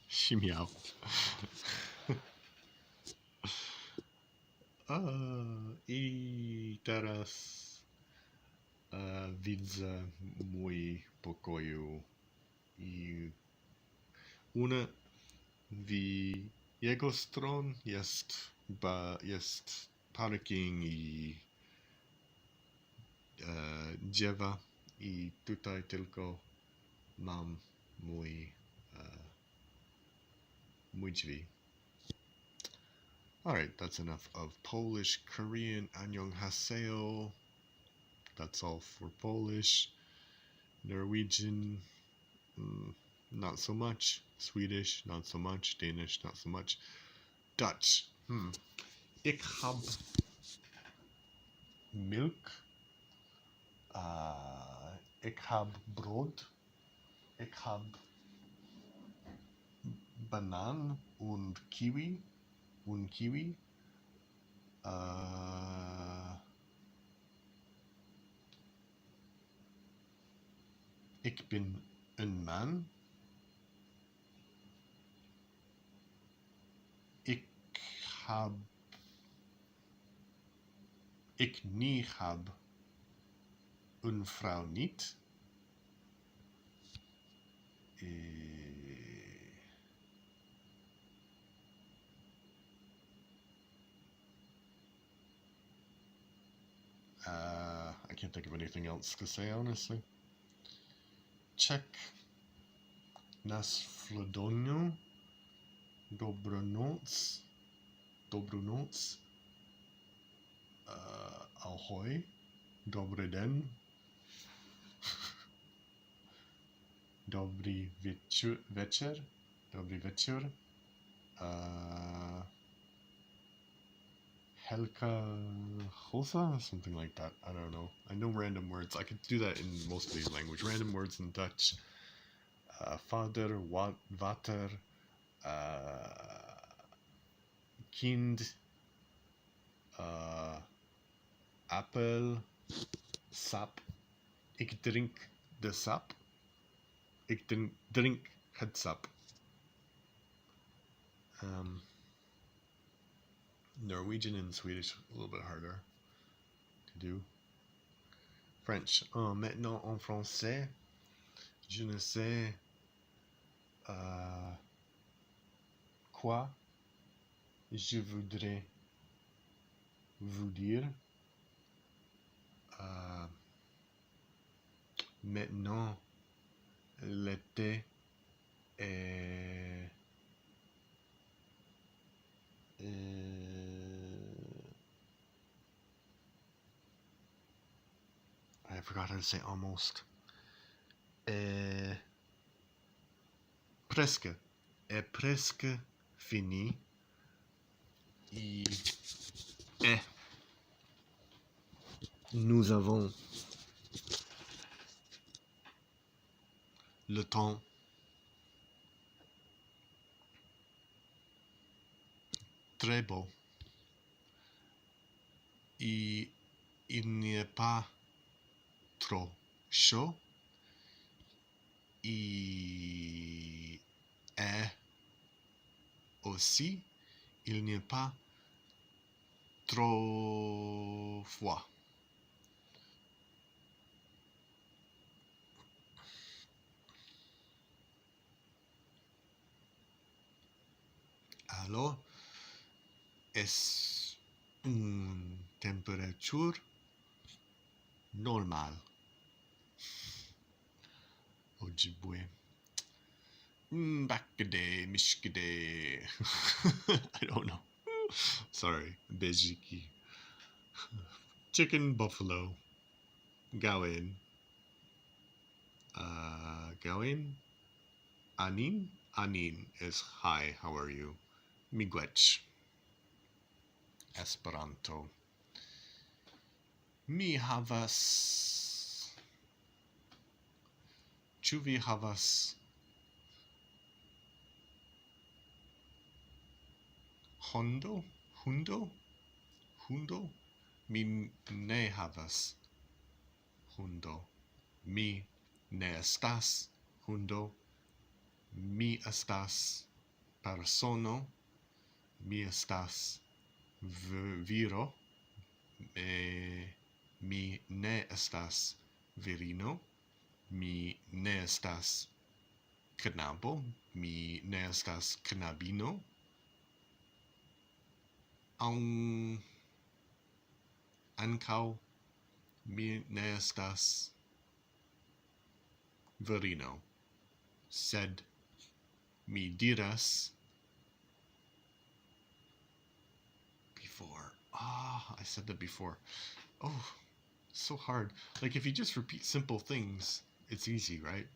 Śmiał. I teraz widzę mój pokoju i w jego stron jest parking i drzewa i tutaj tylko mam mój drzwi. Alright, that's enough of Polish, Korean, annyeonghaseyo. That's all for Polish. Norwegian, not so much. Swedish, not so much. Danish, not so much. Dutch, Ik heb milk. Ik heb brood. Ik heb banaan und kiwi. Ik ben een man. Ik niet heb een vrouw niet. I can't think of anything else to say, honestly. Check. Nasflodonio. Dobronoc. Ahoy. Dobry den. Dobry wieczór. Dobry wieczór. Helka Hosa? Something like that. I don't know. I know random words. I could do that in most of these languages. Random words in Dutch. Vader, water, kind, apple, sap. Ik drink de sap. Ik drink het sap. Norwegian and Swedish, a little bit harder to do. French. Maintenant en français, je ne sais quoi je voudrais vous dire. Maintenant, l'été est I forgot how to say almost. Presque. Est presque fini. Et nous avons le temps très beau. Et il n'y a pas trop chaud. Et aussi, il n'y a pas trop froid. Alors, est une température normale. Ojibwe. Backade, mishkade. I don't know. Sorry. Bejiki. Chicken buffalo. Gawain. Gawain? Anin? Anin is hi, how are you? Miigwech. Esperanto. Mi havas. Ĉu vi havas hundo? Mi ne havas hundo. Mi ne estas hundo. Mi estas persono. Mi estas viro. Mi ne estas virino. Mi ne estas knabo. Mi ne estas knabino. Ankaŭ mi ne estas virino. Sed mi diras before. I said that before. Oh, so hard. Like, if you just repeat simple things, it's easy, right?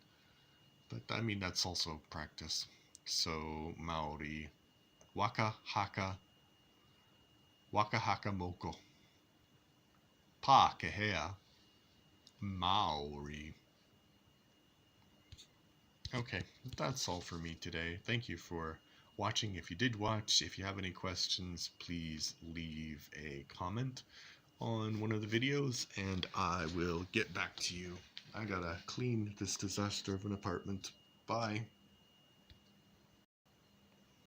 But, I mean, that's also practice. So, Maori. Waka haka moko. Pa kehea. Maori. Okay, that's all for me today. Thank you for watching. If you did watch, if you have any questions, please leave a comment on one of the videos and I will get back to you I gotta clean this disaster of an apartment. Bye.